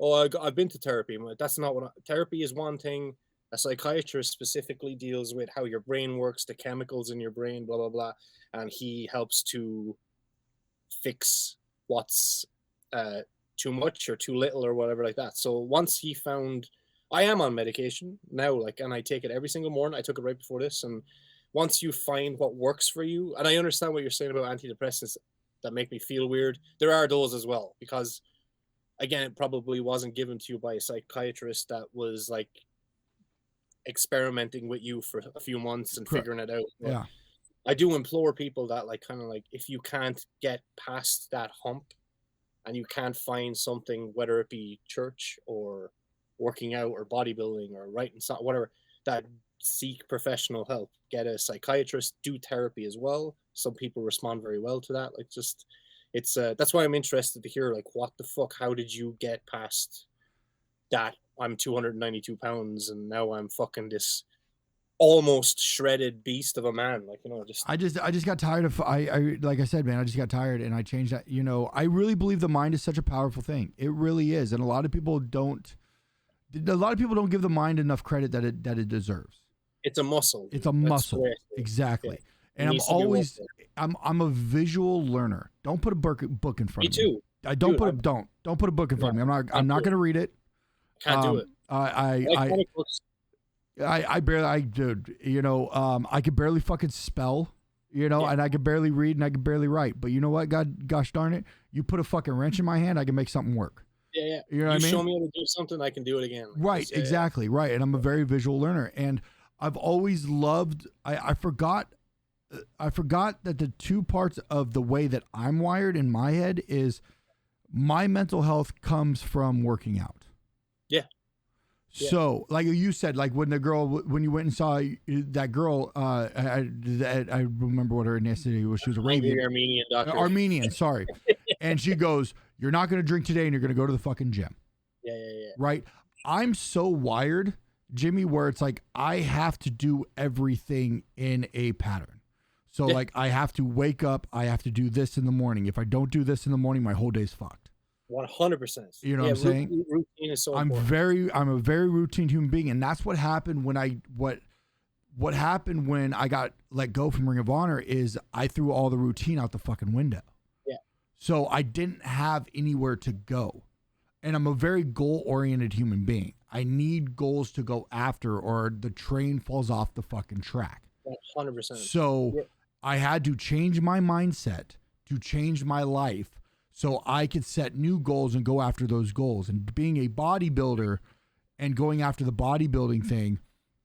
oh, I've been to therapy. That's not therapy is. One thing. A psychiatrist specifically deals with how your brain works, the chemicals in your brain, blah blah blah, and he helps to fix what's too much or too little or whatever like that. So once he found, I am on medication now, like, and I take it every single morning. I took it right before this, and once you find what works for you, and I understand what you're saying about antidepressants that make me feel weird. There are those as well because, again, it probably wasn't given to you by a psychiatrist that was like experimenting with you for a few months and Correct. figuring it out. But Yeah. I do implore people that like kind of like if you can't get past that hump and you can't find something, whether it be church or working out or bodybuilding or writing something, whatever, that seek professional help. Get a psychiatrist, do therapy as well. Some people respond very well to that. Like just it's that's why I'm interested to hear like what the fuck, how did you get past that? I'm 292 pounds and now I'm fucking this almost shredded beast of a man. Like, you know, just I just got tired of I like I said, man, I just got tired and I changed that. You know, I really believe the mind is such a powerful thing. It really is, and a lot of people don't give the mind enough credit that it deserves. it's a muscle. It's a That's muscle. the way Exactly. It And needs to be worked on. I'm a visual learner. Don't put a book in front Me of me. too. I don't Dude, put a don't put a book in front of me. I'm not going to read it. Can't do it. I Like comic books. I barely, dude, you know, I could barely fucking spell, you know, and I could barely read and I could barely write. But you know what? Gosh darn it. You put a fucking wrench in my hand, I can make something work. Yeah, yeah. You know what I mean? Show me how to do something, I can do it again. Like Right. Exactly. Right. And I'm a very visual learner. And I've always loved, I forgot that the two parts of the way that I'm wired in my head is my mental health comes from working out. Yeah. So, like you said, like when you went and saw that girl, I remember what her ethnicity was. She was Arabian, Armenian doctor. Armenian, sorry. And she goes, "You're not going to drink today, and you're going to go to the fucking gym." Yeah. Right? I'm so wired, Jimmy, where it's like I have to do everything in a pattern. So, like, I have to wake up, I have to do this in the morning. If I don't do this in the morning, my whole day's fucked. 100%. You know what I'm saying? Routine is so I'm important. I'm a very routine human being, and that's what happened when what happened when I got let go from Ring of Honor is I threw all the routine out the fucking window. Yeah. So I didn't have anywhere to go, and I'm a very goal oriented human being. I need goals to go after, or the train falls off the fucking track. 100%. So I had to change my mindset to change my life so I could set new goals and go after those goals. And being a bodybuilder and going after the bodybuilding thing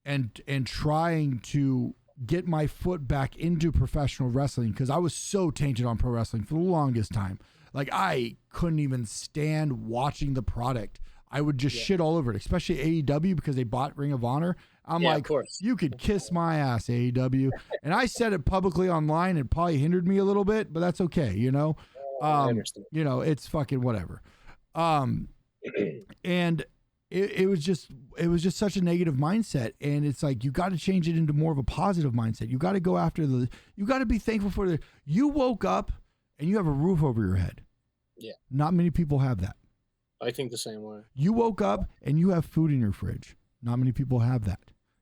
and trying to get my foot back into professional wrestling, because I was so tainted on pro wrestling for the longest time. Like, I couldn't even stand watching the product. I would just shit all over it, especially AEW, because they bought Ring of Honor. I'm like, you could kiss my ass, AEW. And I said it publicly online. It probably hindered me a little bit, but that's okay, you know? I understand. You know, it's fucking whatever. And it was just such a negative mindset. And it's like, you got to change it into more of a positive mindset. You got to go after you got to be thankful for you woke up and you have a roof over your head. Yeah. Not many people have that. I think the same way. You woke up and you have food in your fridge. Not many people have that.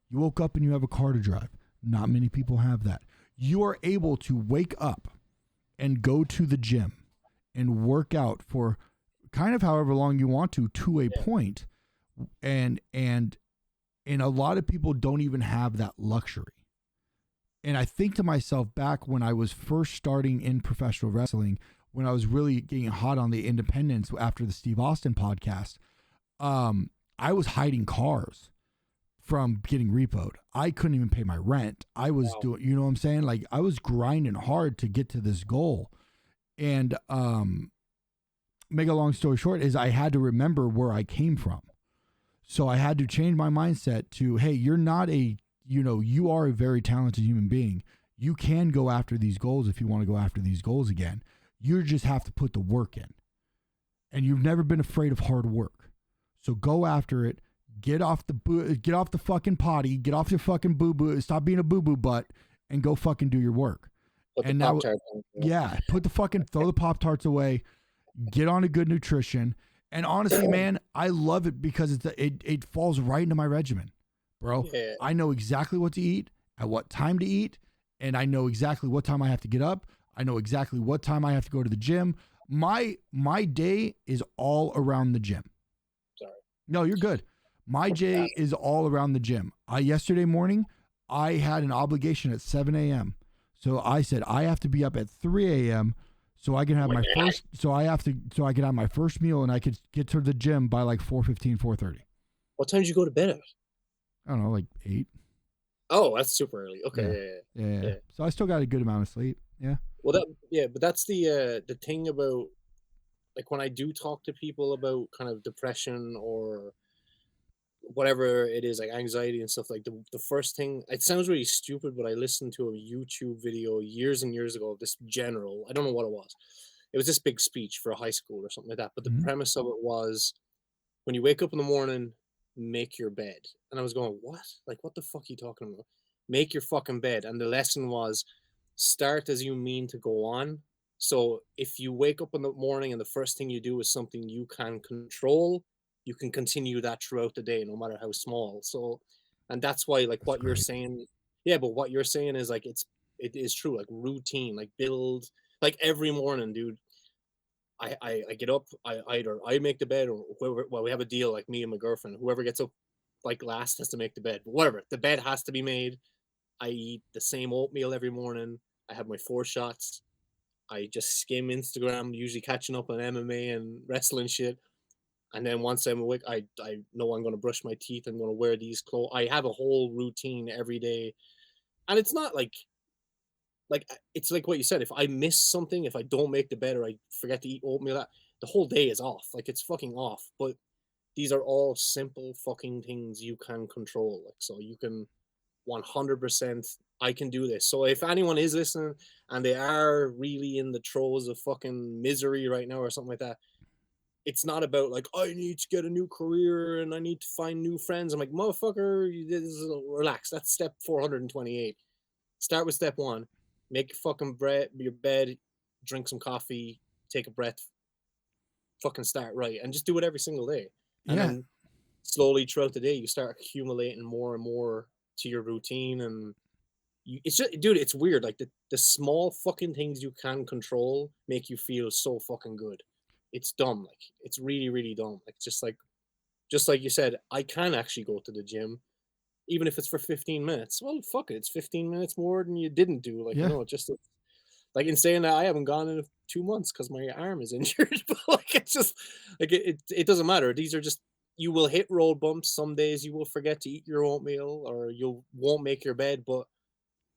You woke up and you have a car to drive. Not many people have that. You are able to wake up and go to the gym and work out for kind of however long you want to a point. And a lot of people don't even have that luxury. And I think to myself, back when I was first starting in professional wrestling, when I was really getting hot on the independents after the Steve Austin podcast, I was hiding cars from getting repoed. I couldn't even pay my rent. I was doing, you know what I'm saying? Like, I was grinding hard to get to this goal. And make a long story short is I had to remember where I came from. So I had to change my mindset to, hey, you're not a, you are a very talented human being. You can go after these goals if you want to go after these goals again. You just have to put the work in. And you've never been afraid of hard work. So go after it. Get off the fucking potty. Get off your fucking boo-boo. Stop being a boo-boo butt and go fucking do your work. Put and now, throw the Pop-Tarts away. Get on a good nutrition. And honestly, man, I love it because it falls right into my regimen, bro. Yeah. I know exactly what to eat, at what time to eat, and I know exactly what time I have to get up. I know exactly what time I have to go to the gym. My day is all around the gym. Sorry. No, you're good. My day is all around the gym. Yesterday morning, I had an obligation at 7 a.m. So I said I have to be up at 3 a.m. so I can have my first. So I can have my first meal and I could get to the gym by like 4:15, 4:30. What time did you go to bed at? I don't know, like 8. Oh, that's super early. Okay. Yeah. So I still got a good amount of sleep. Yeah. Well, but that's the thing about, like, when I do talk to people about kind of depression or whatever it is, like anxiety and stuff, like the first thing, it sounds really stupid, but I listened to a YouTube video years and years ago of this general, I don't know what it was. It was this big speech for a high school or something like that. But the premise of it was, when you wake up in the morning, make your bed. And I was going, what? Like, what the fuck are you talking about? Make your fucking bed. And the lesson was, start as you mean to go on. So if you wake up in the morning and the first thing you do is something you can control, you can continue that throughout the day, no matter how small. So, and that's why, like, what you're saying, but what you're saying is, like, it is true, like, routine, like, build, like, every morning, dude. I get up, I make the bed, or whoever. Well, we have a deal, like, me and my girlfriend, whoever gets up like last has to make the bed. But whatever, the bed has to be made. I eat the same oatmeal every morning. I have my 4 shots. I just skim Instagram, usually catching up on MMA and wrestling shit. And then once I'm awake, I know I'm going to brush my teeth. I'm going to wear these clothes. I have a whole routine every day. And it's not like it's like what you said. If I miss something, if I don't make the bed or I forget to eat oatmeal, the whole day is off. Like, it's fucking off. But these are all simple fucking things you can control. Like, so you can 100%, I can do this. So if anyone is listening and they are really in the throes of fucking misery right now or something like that, it's not about, like, I need to get a new career and I need to find new friends. I'm like, motherfucker, relax. That's step 428. Start with step 1. Make your fucking your bed, drink some coffee, take a breath, fucking start right, and just do it every single day. And then slowly throughout the day, you start accumulating more and more to your routine. And it's just, dude, it's weird. Like, the small fucking things you can control make you feel so fucking good. It's dumb. Like, it's really, really dumb. Like, just like you said, I can actually go to the gym, even if it's for 15 minutes. Well, fuck it. It's 15 minutes more than you didn't do. Like, just like, in saying that, I haven't gone in 2 months because my arm is injured. But, like, it's just like, it doesn't matter. These are just, you will hit road bumps. Some days you will forget to eat your oatmeal, or you won't make your bed, but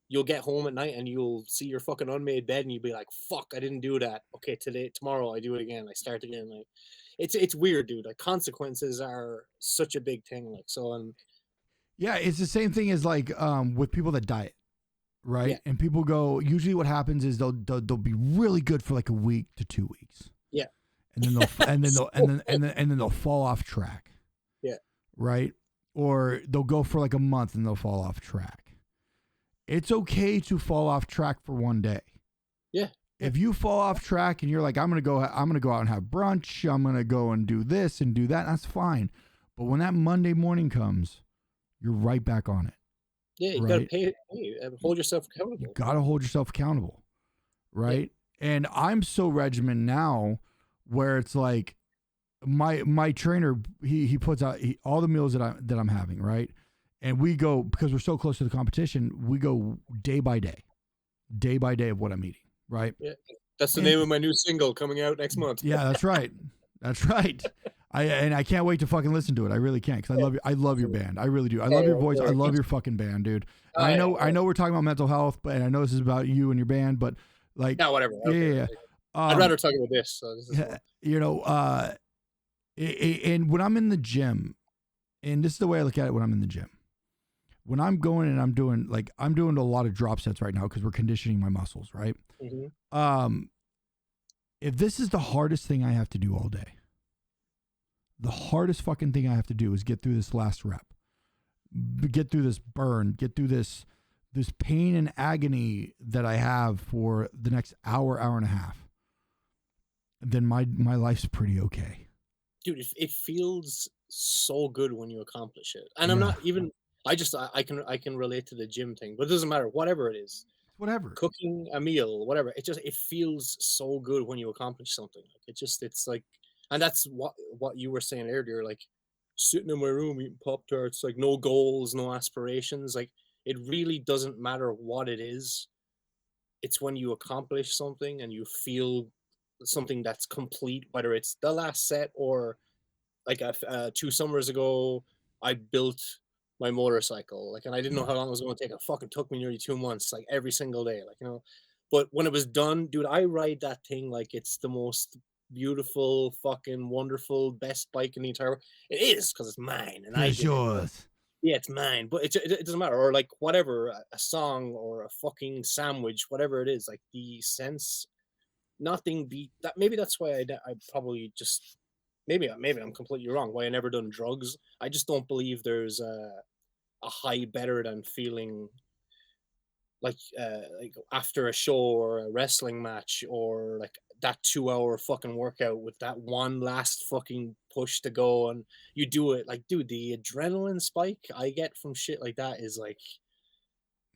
you'll get home at night and you'll see your fucking unmade bed and you'll be like, fuck, I didn't do that. Okay, tomorrow I do it again. I start again. Like, it's weird, dude. Like, consequences are such a big thing. Like, so, and yeah, it's the same thing as, like, with people that diet, right? Yeah. And people go, usually what happens is they'll be really good for like a week to 2 weeks. Yeah. And then they'll fall off track. Yeah. Right? Or they'll go for like a month and they'll fall off track. It's okay to fall off track for one day. Yeah. If you fall off track and you're like, I'm gonna go out and have brunch, I'm gonna go and do this and do that, that's fine. But when that Monday morning comes, you're right back on it. Yeah, you gotta right? pay and hold yourself You accountable. got to hold yourself accountable, Yeah. right? And I'm so regimented now where it's like my trainer he puts out all the meals that I'm having, right? And we go, because we're so close to the competition, we go day by day of what I'm eating, right? Yeah. That's the And name of my new single coming out next month. yeah, that's right. That's right. I can't wait to fucking listen to it. I really can't, because Yeah. I love your band. I really do. I Yeah, love your yeah, voice. I sure. love your fucking band, dude. Oh, yeah, I yeah. know we're talking about mental health, but and I know this is about you and your band, but like, No, whatever. I yeah, don't care. yeah, I'd rather talk about this. So this is fun. you know, and when I'm in the gym, and this is the way I look at it when I'm in the gym. When I'm going and I'm doing a lot of drop sets right now because we're conditioning my muscles, right? Mm-hmm. If this is the hardest thing I have to do all day, the hardest fucking thing I have to do is get through this last rep, get through this burn, get through this pain and agony that I have for the next hour and a half. Then my life's pretty okay. Dude, it feels so good when you accomplish it. And Yeah. I'm not even. I can relate to the gym thing, but it doesn't matter. Whatever it is, Whatever. cooking a meal, whatever. It feels so good when you accomplish something. Like it's like, and that's what you were saying earlier. Like sitting in my room eating Pop Tarts, like no goals, no aspirations. Like it really doesn't matter what it is. It's when you accomplish something and you feel something that's complete, whether it's the last set or like 2 summers ago, I built my motorcycle, like, and I didn't know how long it was going to take. It fucking took me nearly 2 months, like every single day, like, you know. But when it was done, dude, I ride that thing like it's the most beautiful, fucking wonderful, best bike in the entire world. It is because it's mine and I It's did it. yours. Yeah, it's mine, but it doesn't matter. Or like whatever, a song or a fucking sandwich, whatever it is, like the sense, nothing beat that. Maybe that's why I probably just maybe I'm completely wrong. Why I never done drugs? I just don't believe there's a high better than feeling like after a show or a wrestling match or like that 2 hour fucking workout with that one last fucking push to go and you do it. Like, dude, the adrenaline spike I get from shit like that is like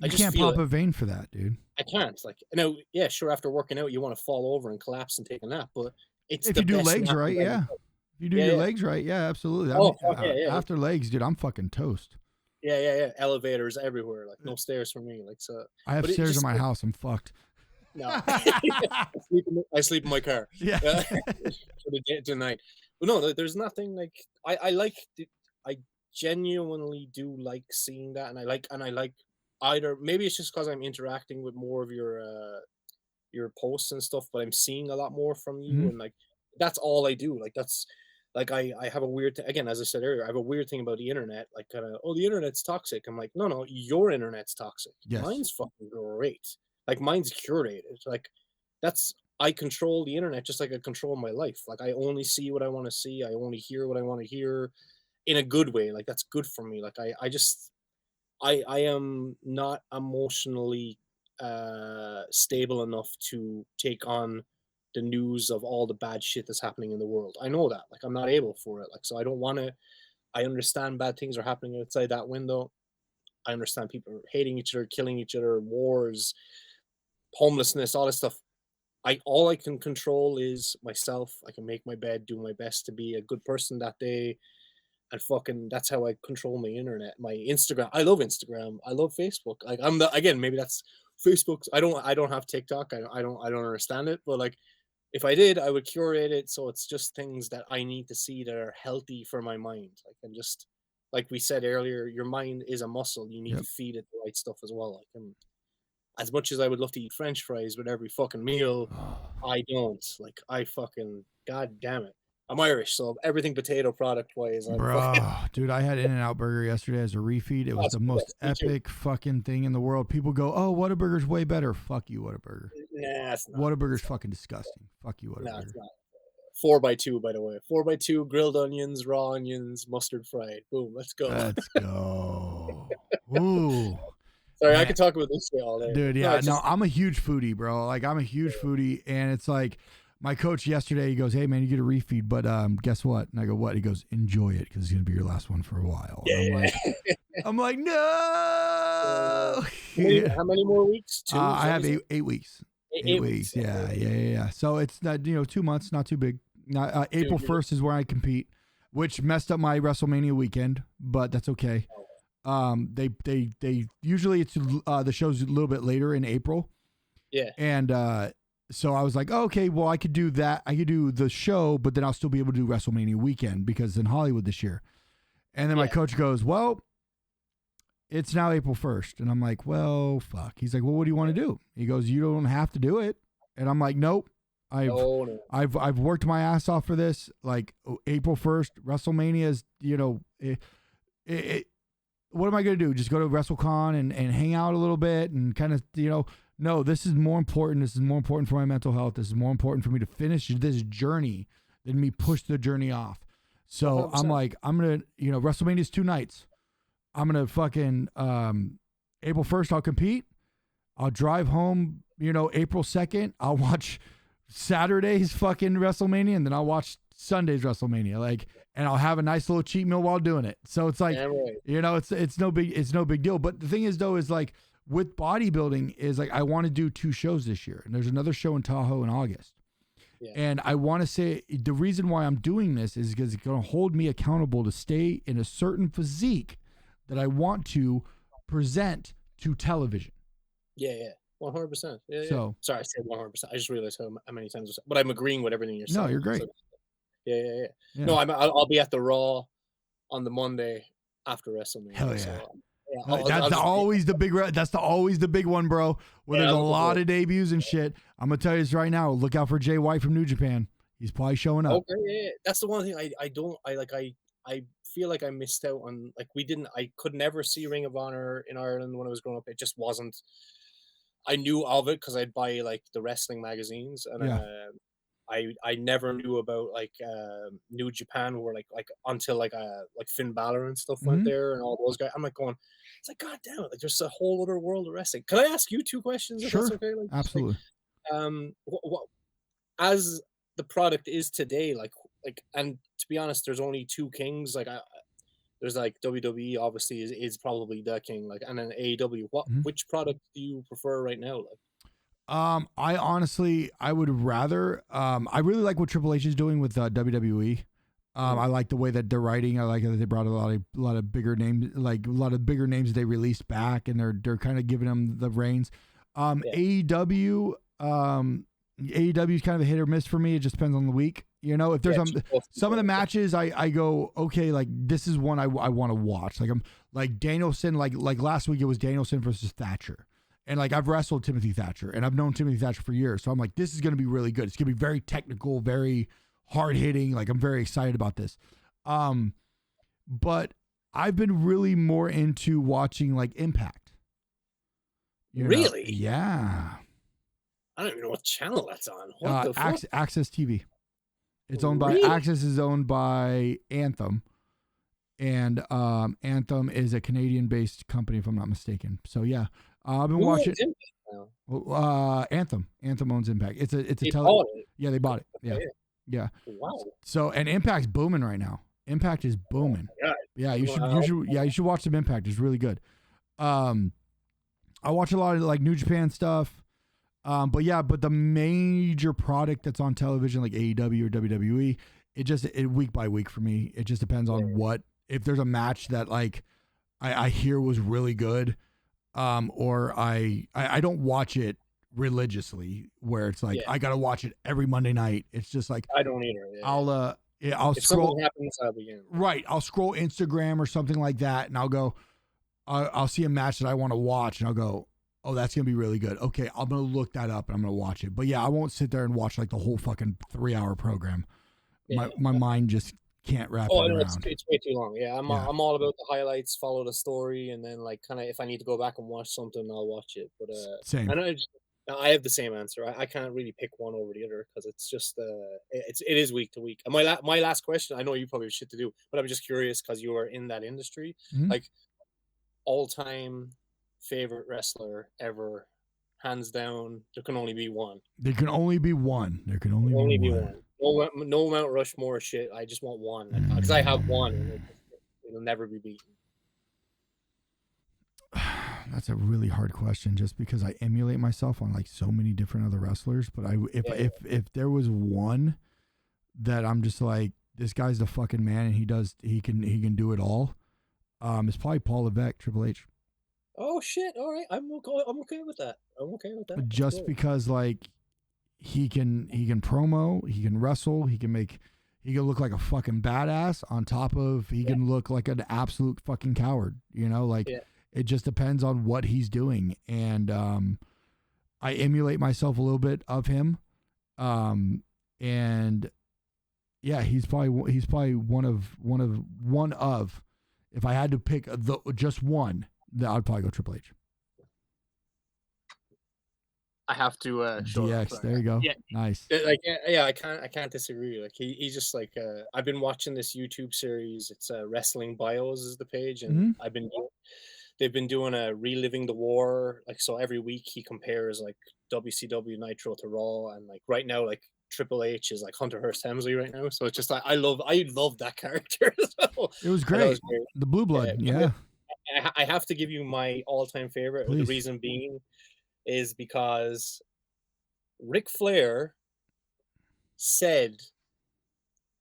I You just can't feel pop it. a vein for that, dude. I can't. Like, no, yeah, sure. After working out, you want to fall over and collapse and take a nap, but it's If the you do best legs nap right, you've ever yeah. had. If you do Yeah, your yeah. legs right, yeah, absolutely. I Oh, mean, fuck yeah, yeah. after legs, dude, I'm fucking toast. Yeah, yeah, yeah. Elevators everywhere, like no stairs for me. Like so, I have but it stairs in just my house. I'm fucked. no. I sleep in my car. Yeah. For the day tonight. But no, there's nothing like I like. I genuinely do like seeing that, and I like either maybe it's just because I'm interacting with more of your posts and stuff, but I'm seeing a lot more from you, Mhm. and like that's all I do. Like that's like I have a weird again, as I said earlier, I have a weird thing about the internet. Like kind of, oh, the internet's toxic. I'm like, no, your internet's toxic. Yes. Mine's fucking great. Like mine's curated. Like that's I control the internet just like I control my life. Like I only see what I want to see. I only hear what I want to hear in a good way. Like that's good for me. Like I just I am not emotionally stable enough to take on the news of all the bad shit that's happening in the world. I know that. Like I'm not able for it. Like so I don't want to. I understand bad things are happening outside that window. I understand people are hating each other, killing each other, wars, homelessness, all this stuff. I all I can control is myself. I can make my bed, do my best to be a good person that day, and fucking that's how I control my internet, my Instagram. I love Instagram. I love Facebook. Like I'm the again, maybe that's Facebook's. I don't have TikTok. I don't understand it. But like if I did, I would curate it so it's just things that I need to see that are healthy for my mind. Like and just like we said earlier, your mind is a muscle. You need to Yep. feed it the right stuff as well. Like and as much as I would love to eat French fries with every fucking meal, I don't. Like I fucking god damn it. I'm Irish, so everything potato product wise, I'm fucking Bro, dude, I had In-N-Out Burger yesterday as a refeed. It was that's the the most best. Me too. epic fucking thing in the world. People go, "Oh, Whataburger's way better." Fuck you, Whataburger. Nah, it's not. Whataburger's fucking disgusting. Fuck you, No, it's Whataburger. not. 4x2, by the way. 4x2, grilled onions, raw onions, mustard fried. Boom, let's go. Let's go. Ooh. Sorry, I Man, could talk about this shit all day. dude, No, yeah, it's no, just I'm a huge foodie, bro. Like, I'm a huge foodie, and it's like my coach yesterday. He goes, "Hey, man, you get a refeed, but guess what?" And I go, "What?" He goes, "Enjoy it, because it's gonna be your last one for a while." And yeah, I'm like, no. Oh, yeah. How many more weeks? Two? I have 8 weeks. 8 weeks. Okay. Yeah. So it's not 2 months, not too big. April Dude, 1st is where I compete, which messed up my WrestleMania weekend, but that's okay. They usually it's the show's a little bit later in April. Yeah. And so I was like, oh, okay, well I could do that. I could do the show, but then I'll still be able to do WrestleMania weekend because it's in Hollywood this year. And then my coach goes, well, it's now April 1st. And I'm like, well, fuck. He's like, well, what do you want to do? He goes, you don't have to do it. And I'm like, nope. I've worked my ass off for this. Like April 1st, WrestleMania is, what am I going to do? Just go to WrestleCon and hang out a little bit and kind of, no, this is more important. This is more important for my mental health. This is more important for me to finish this journey than me push the journey off. So 100%. I'm like, I'm going to, WrestleMania is 2 nights. I'm going to fucking, April 1st, I'll compete. I'll drive home, April 2nd. I'll watch Saturday's fucking WrestleMania and then I'll watch Sunday's WrestleMania. And I'll have a nice little cheat meal while doing it. So it's like, it's no big deal. But the thing is though, is like with bodybuilding is like, I want to do 2 shows this year and there's another show in Tahoe in August. Yeah. And I want to say the reason why I'm doing this is because it's going to hold me accountable to stay in a certain physique that I want to present to television. Yeah. 100%. Yeah. So sorry, I said 100%. I just realized how many times, but I'm agreeing with everything you're saying. No, you're great. So, yeah. No, I'll be at the Raw on the Monday after WrestleMania. Hell yeah. So, that's always the big one, bro. Where there's a lot of debuts and shit. I'm gonna tell you this right now. Look out for Jay White from New Japan. He's probably showing up. Okay, yeah. That's the one thing I feel like I missed out on. I could never see Ring of Honor in Ireland when I was growing up. It just wasn't. I knew of it because I'd buy the wrestling magazines, and I never knew about New Japan, where until Finn Balor and stuff went there, and all those guys. I'm going, it's like, God damn it! There's a whole other world of wrestling. Can I ask you 2 questions? If Sure, that's okay? Absolutely. What as the product is today, and to be honest, there's only 2 kings. There's WWE obviously is probably the king, and then AEW. Which product do you prefer right now? I would rather. I really like what Triple H is doing with WWE. I like the way that they're writing. I like that they brought a lot of bigger names, that they released back, and they're kind of giving them the reins. AEW is kind of a hit or miss for me. It just depends on the week. If there's some of the matches, I go, okay, this is one I want to watch. I'm Danielson, like last week it was Danielson versus Thatcher. And I've wrestled Timothy Thatcher and I've known Timothy Thatcher for years. So I'm like, this is going to be really good. It's going to be very technical, very hard hitting. I'm very excited about this. But I've been really more into watching Impact. Really? Yeah. I don't even know what channel that's on. What the fuck? Access TV. It's owned by Access is owned by Anthem. And Anthem is a Canadian-based company, if I'm not mistaken. So yeah. I've been watching Anthem. Anthem owns Impact. It's a Yeah, they bought it. Yeah. Okay. Yeah. Wow. So and Impact's booming right now. Impact is booming. Oh yeah, you should watch some Impact. It's really good. I watch a lot of New Japan stuff. But the major product that's on television like AEW or WWE, it week by week for me. It just depends on if there's a match that I hear was really good. Or I don't watch it religiously where it's I gotta watch it every Monday night. It's just I don't either. Yeah. I'll if scroll. Something happens, I'll begin. Right. I'll scroll Instagram or something like that, and I'll go. I'll see a match that I want to watch, and I'll go, oh, that's gonna be really good. Okay, I'm gonna look that up and I'm gonna watch it. But yeah, I won't sit there and watch the whole fucking 3-hour program. Yeah. My mind just can't wrap it around. It's way too long. Yeah, I'm all about the highlights, follow the story, and then kind of if I need to go back and watch something, I'll watch it. But same. I have the same answer. I can't really pick one over the other because it's just it is week to week. And my last question, I know you probably have shit to do, but I'm just curious because you are in that industry. Mm-hmm. All-time favorite wrestler ever, hands down. There can only be one. There can only be one. No Mount Rushmore shit. I just want one because I have one, and it'll never be beaten. That's a really hard question, just because I emulate myself on like so many different other wrestlers. But if there was one that I'm just like, this guy's the fucking man, and he can do it all. It's probably Paul Levesque, Triple H. Oh shit! All right, I'm okay with that. I'm okay with that. Just because like he can promo, he can wrestle, he can look like a fucking badass. On top of he can look like an absolute fucking coward. You know, like it just depends on what he's doing, and I emulate myself a little bit of him, and yeah, he's probably one of. If I had to pick just one, I'd probably go Triple H. I have to DX. There you go. Yeah, nice. Like yeah, I can't disagree. Like he's just like I've been watching this YouTube series. It's Wrestling Bios is the page, and they've been doing a reliving the war. Like so, every week he compares like WCW Nitro to Raw, and like right now, like Triple H is like Hunter Hearst Helmsley right now. So it's just like I love that character as well. It was great. The Blue Blood. Yeah. I have to give you my all-time favorite. Please. The reason being is because Ric Flair said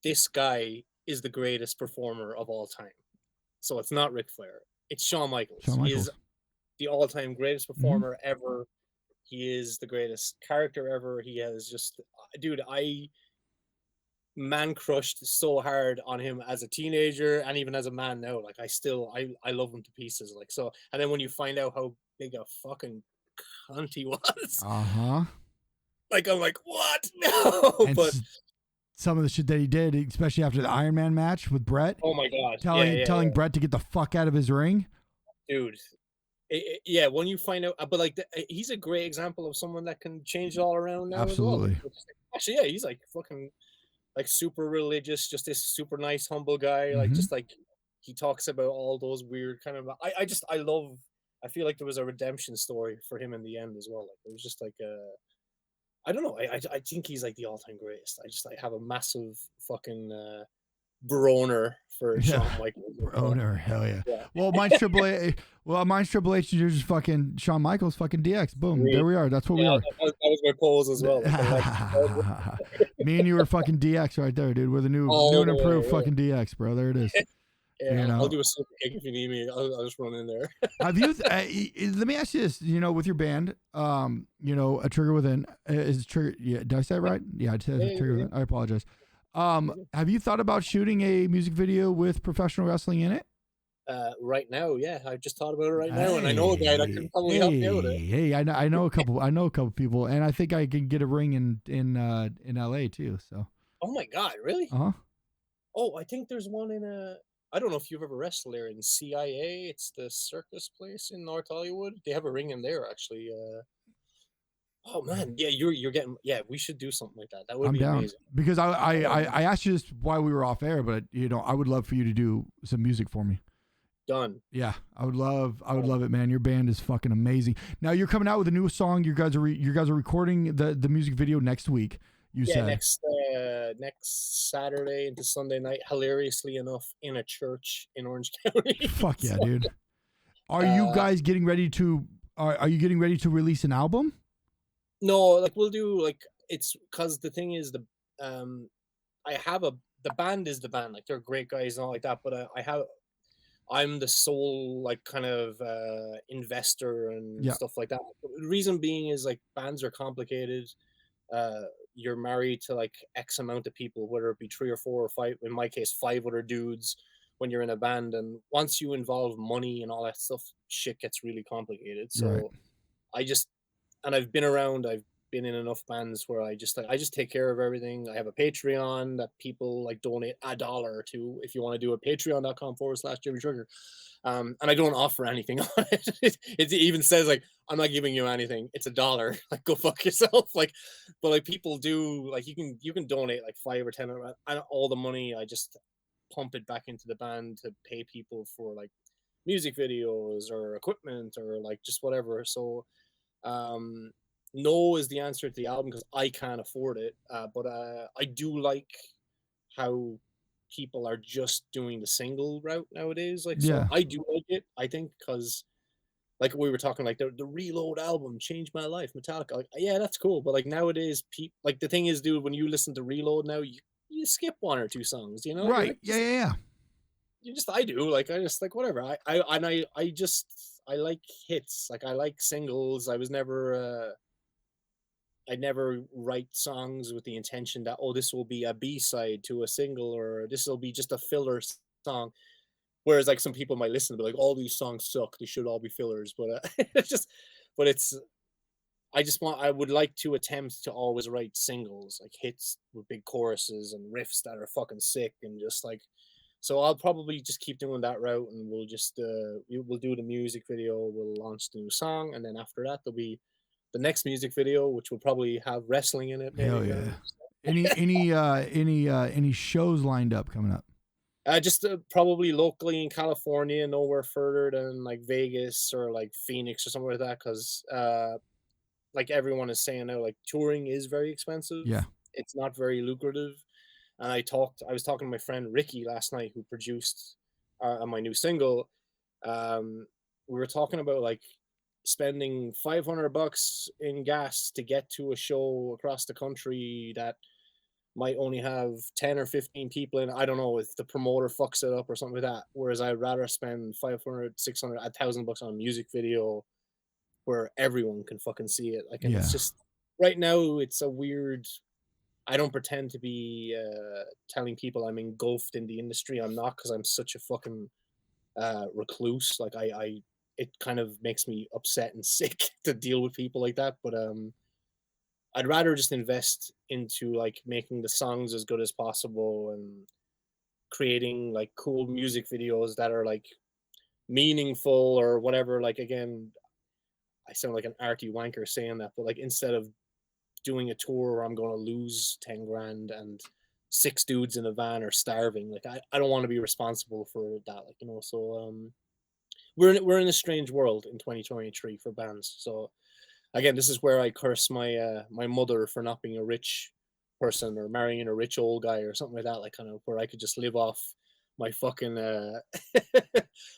this guy is the greatest performer of all time. So it's not Ric Flair. It's Shawn Michaels. He is the all-time greatest performer ever. He is the greatest character ever. He has just, dude, I man crushed so hard on him as a teenager and even as a man now. Like I love him to pieces. Like so, and then when you find out how big a fucking cunt he was, like I'm like, what? No, and but some of the shit that he did, especially after the Iron Man match with Brett. Oh my god, telling Brett to get the fuck out of his ring, dude. When you find out, but like he's a great example of someone that can change it all around now. Absolutely. As well. Actually, yeah, he's like fucking like super religious, just this super nice, humble guy. Like just like he talks about all those weird kind of. I feel like there was a redemption story for him in the end as well. Like it was just like I don't know. I think he's like the all-time greatest. I just like have a massive fucking Broner for Shawn Michaels. Broner, hell yeah. Well, mine's Triple H. Well, mine's Triple H. You're just fucking Shawn Michaels, fucking DX. Boom, there we are. That's what we are. That was my polls as well. Me and you are fucking DX right there, dude. We're the new and improved fucking DX, bro. There it is. Yeah, you know? I'll do a super kick if you need me. I'll just run in there. Have you? Let me ask you this. You know, with your band, A Trigger Within is Trigger. Yeah, did I say it right? Yeah, I said Trigger Within. I apologize. Have you thought about shooting a music video with professional wrestling in it? Right now, yeah, I just thought about it right now, and I know a guy that can probably help me out with it. Hey, I know a couple people, and I think I can get a ring in LA too. So. Oh my god, really? Oh, I think there's one in I don't know if you've ever wrestled there in CIA. It's the circus place in North Hollywood. They have a ring in there actually. Oh man, yeah, you're getting. Yeah, we should do something like that. That would be amazing. Because I asked you this while we were off air, but I would love for you to do some music for me. Done. Yeah, I would love it, man. Your band is fucking amazing. Now you're coming out with a new song. You guys are recording the music video next week. You said next Saturday into Sunday night. Hilariously enough, in a church in Orange County. Fuck yeah, dude. Are you guys getting ready to? Are you getting ready to release an album? No, like we'll do like it's because the thing is the band is the band, like they're great guys and all like that, but I'm the sole like kind of investor and stuff like that. The reason being is like bands are complicated. You're married to like X amount of people, whether it be 3 or 4 or 5, in my case 5 other dudes when you're in a band, and once you involve money and all that stuff, shit gets really complicated. So I've been around, I've been in enough bands where I just take care of everything. I have a Patreon that people like donate $1 or $2 if you want to do it. Patreon.com/Jimmy Trigger. And I don't offer anything on it. It even says like, I'm not giving you anything. It's $1. Like, go fuck yourself. Like, but like people do, like you can donate like 5 or 10, and all the money I just pump it back into the band to pay people for like music videos or equipment or like just whatever. So no is the answer to the album because I can't afford it. But I do like how people are just doing the single route nowadays. Like, so I do like it, I think, because like we were talking, like the Reload album changed my life, Metallica. Like, yeah, that's cool, but like nowadays, people like the thing is, dude, when you listen to Reload now, you skip one or two songs, you know? You're Right. like, Yeah. Yeah. Yeah. you just I do like I just like whatever. I just I like hits. Like I like singles. I never write songs with the intention that, oh, this will be a B-side to a single, or this will be just a filler song. Whereas like some people might listen to be like, all these songs suck, they should all be fillers. But it's just, but it's I would like to attempt to always write singles, like hits with big choruses and riffs that are fucking sick, and just like, so I'll probably just keep doing that route, and we'll just we'll do the music video, we'll launch the new song, and then after that there'll be the next music video, which will probably have wrestling in it, Hell maybe. yeah. Any shows lined up coming up? Just probably locally in California, nowhere further than like Vegas or like Phoenix or somewhere like that, because like everyone is saying now, like touring is very expensive. Yeah. It's not very lucrative. And I was talking to my friend Ricky last night, who produced my new single. We were talking about like spending $500 in gas to get to a show across the country that might only have 10 or 15 people in. I don't know if the promoter fucks it up or something like that. Whereas I'd rather spend 500, 600, $1,000 on a music video where everyone can fucking see it. Like, and Yeah. it's just right now, it's a weird. I don't pretend to be telling people I'm engulfed in the industry. I'm not, because I'm such a fucking recluse. Like it kind of makes me upset and sick to deal with people like that. But I'd rather just invest into like making the songs as good as possible and creating like cool music videos that are like meaningful or whatever. Like, again, I sound like an arty wanker saying that, but like, instead of doing a tour where I'm going to lose 10 grand and 6 dudes in a van are starving, like I don't want to be responsible for that. Like, you know, so we're in a strange world in 2023 for bands. So again, this is where I curse my my mother for not being a rich person or marrying a rich old guy or something like that. Like, kind of where I could just live off my fucking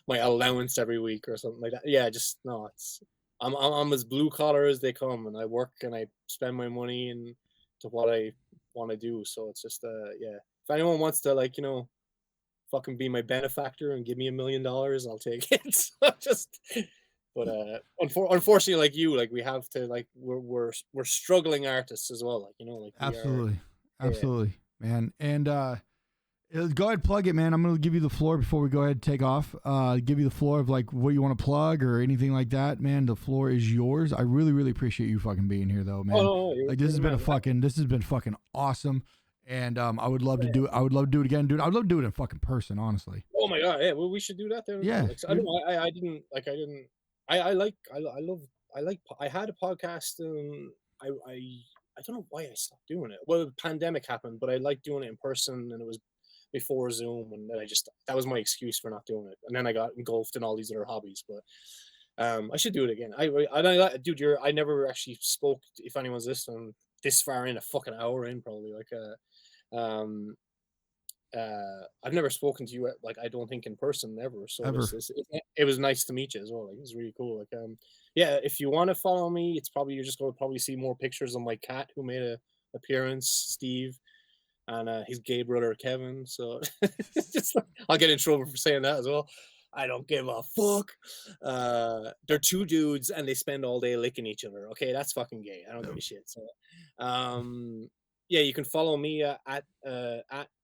my allowance every week or something like that. Yeah, just no. It's I'm as blue collar as they come, and I work and I spend my money and to what I want to do. So it's just yeah. If anyone wants to, like, you know, fucking be my benefactor and give me $1 million, I'll take it. So just, but unfortunately, like you, like we have to, like we're struggling artists as well. Like, you know, like we are. Absolutely. Yeah. Absolutely, man. And go ahead, plug it, man. I'm going to give you the floor before we go ahead and take off. Give you the floor of like what you want to plug or anything like that, man. The floor is yours. I really, really appreciate you fucking being here, though, man. Oh, no, like this has been fucking awesome. And I would love to do it. I would love to do it again, dude. I would love to do it in fucking person, honestly. Oh my god, yeah. Well, we should do that then. Yeah. Like, so, I don't know. I had a podcast and I don't know why I stopped doing it. Well, the pandemic happened, but I liked doing it in person, and it was before Zoom, and then that was my excuse for not doing it. And then I got engulfed in all these other hobbies. But I should do it again. Dude, I never actually spoke. If anyone's listening this far in, a fucking hour in, probably like I've never spoken to you, like, I don't think in person ever. So Ever. it was nice to meet you as well. Like, it was really cool. Like, yeah, if you want to follow me, it's probably you're just going to probably see more pictures of my cat who made a appearance, Steve, and his gay brother Kevin. So just, I'll get in trouble for saying that as well. I don't give a fuck. They're two dudes and they spend all day licking each other. Okay, that's fucking gay. I don't give a shit. So, yeah, you can follow me at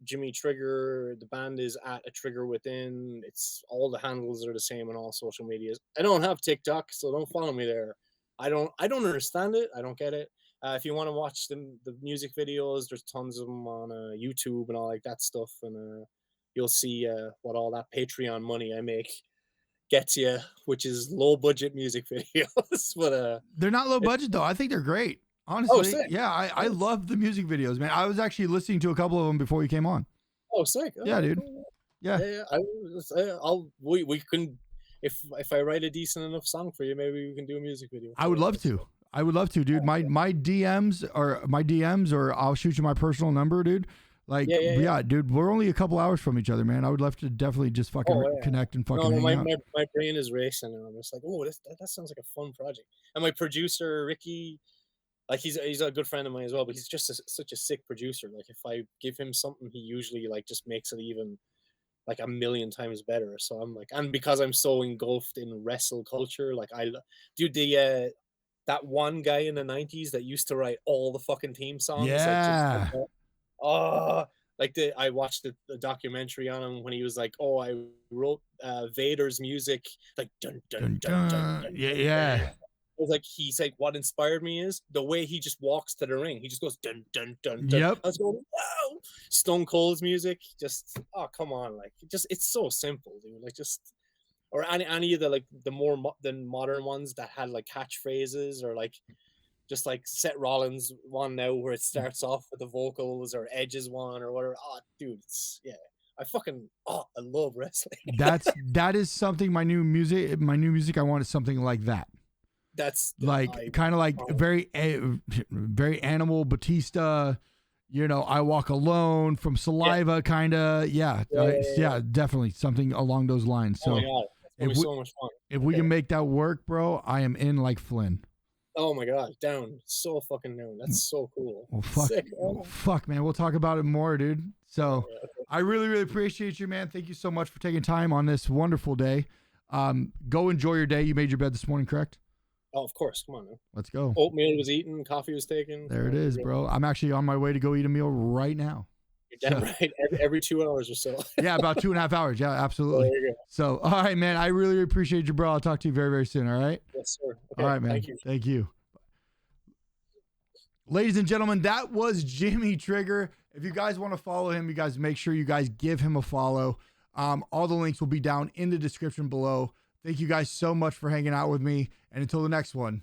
Jimmy Trigger. The band is at A Trigger Within. It's all the handles are the same on all social medias. I don't have TikTok, so don't follow me there. I don't understand it. I don't get it. If you want to watch the music videos, there's tons of them on YouTube and all like that stuff, and you'll see what all that Patreon money I make gets you, which is low budget music videos. But they're not low budget though. I think they're great. Honestly, sick. Yeah, I love the music videos, man. I was actually listening to a couple of them before you came on. Oh, sick! Oh, yeah, dude. Cool. Yeah. We can, if I write a decent enough song for you, maybe we can do a music video. I would love to. I would love to, dude. My DMs or I'll shoot you my personal number, dude. Like, Yeah, yeah, yeah. yeah, dude, we're only a couple hours from each other, man. I would love to definitely just fucking Oh, yeah. connect and fucking No, hang out. my brain is racing, and I'm just like, oh, that sounds like a fun project. And my producer Ricky, like he's a good friend of mine as well, but he's just such a sick producer. Like if I give him something, he usually like just makes it even like a million times better. So I'm like, and because I'm so engulfed in wrestle culture, like dude, the that one guy in the '90s that used to write all the fucking theme songs, like just like, Yeah. oh, like I watched the documentary on him when he was like, oh, I wrote Vader's music, like dun dun Dun, dun dun dun. dun. Yeah, Dun, dun. yeah. It was like he's like, what inspired me is the way he just walks to the ring. He just goes dun dun dun dun. Yep. I was going, wow. Stone Cold's music, just oh come on, like just it's so simple, dude. Like just or any of the like the more than modern ones that had like catchphrases or like just like Seth Rollins one now where it starts off with the vocals or Edge's one or whatever. Oh, dude, it's yeah. I love wrestling. That is something my new music I want is something like that. That's Like kind of like very very Animal Batista, you know, I Walk Alone from Saliva kind of. Yeah, definitely something along those lines. So oh my god, it's gonna be so much fun. If we can make that work, bro, I am in like Flynn. Oh my god, down. So fucking down. That's so cool. Well, fuck. Sick. Oh, fuck, man. We'll talk about it more, dude. So Yeah, okay. I really, really appreciate you, man. Thank you so much for taking time on this wonderful day. Go enjoy your day. You made your bed this morning, correct? Oh, of course. Come on, man. Let's go. Oatmeal was eaten, coffee was taken. There it is, bro. I'm actually on my way to go eat a meal right now. You're damn right. Every 2 hours or so. Yeah, about 2.5 hours. Yeah, absolutely. There you go. So, all right, man. I really appreciate you, bro. I'll talk to you very, very soon. All right. Yes, sir. Okay, all right, man. Thank you. Thank you. Ladies and gentlemen, that was Jimmy Trigger. If you guys want to follow him, you guys make sure you guys give him a follow. All the links will be down in the description below. Thank you guys so much for hanging out with me. And until the next one,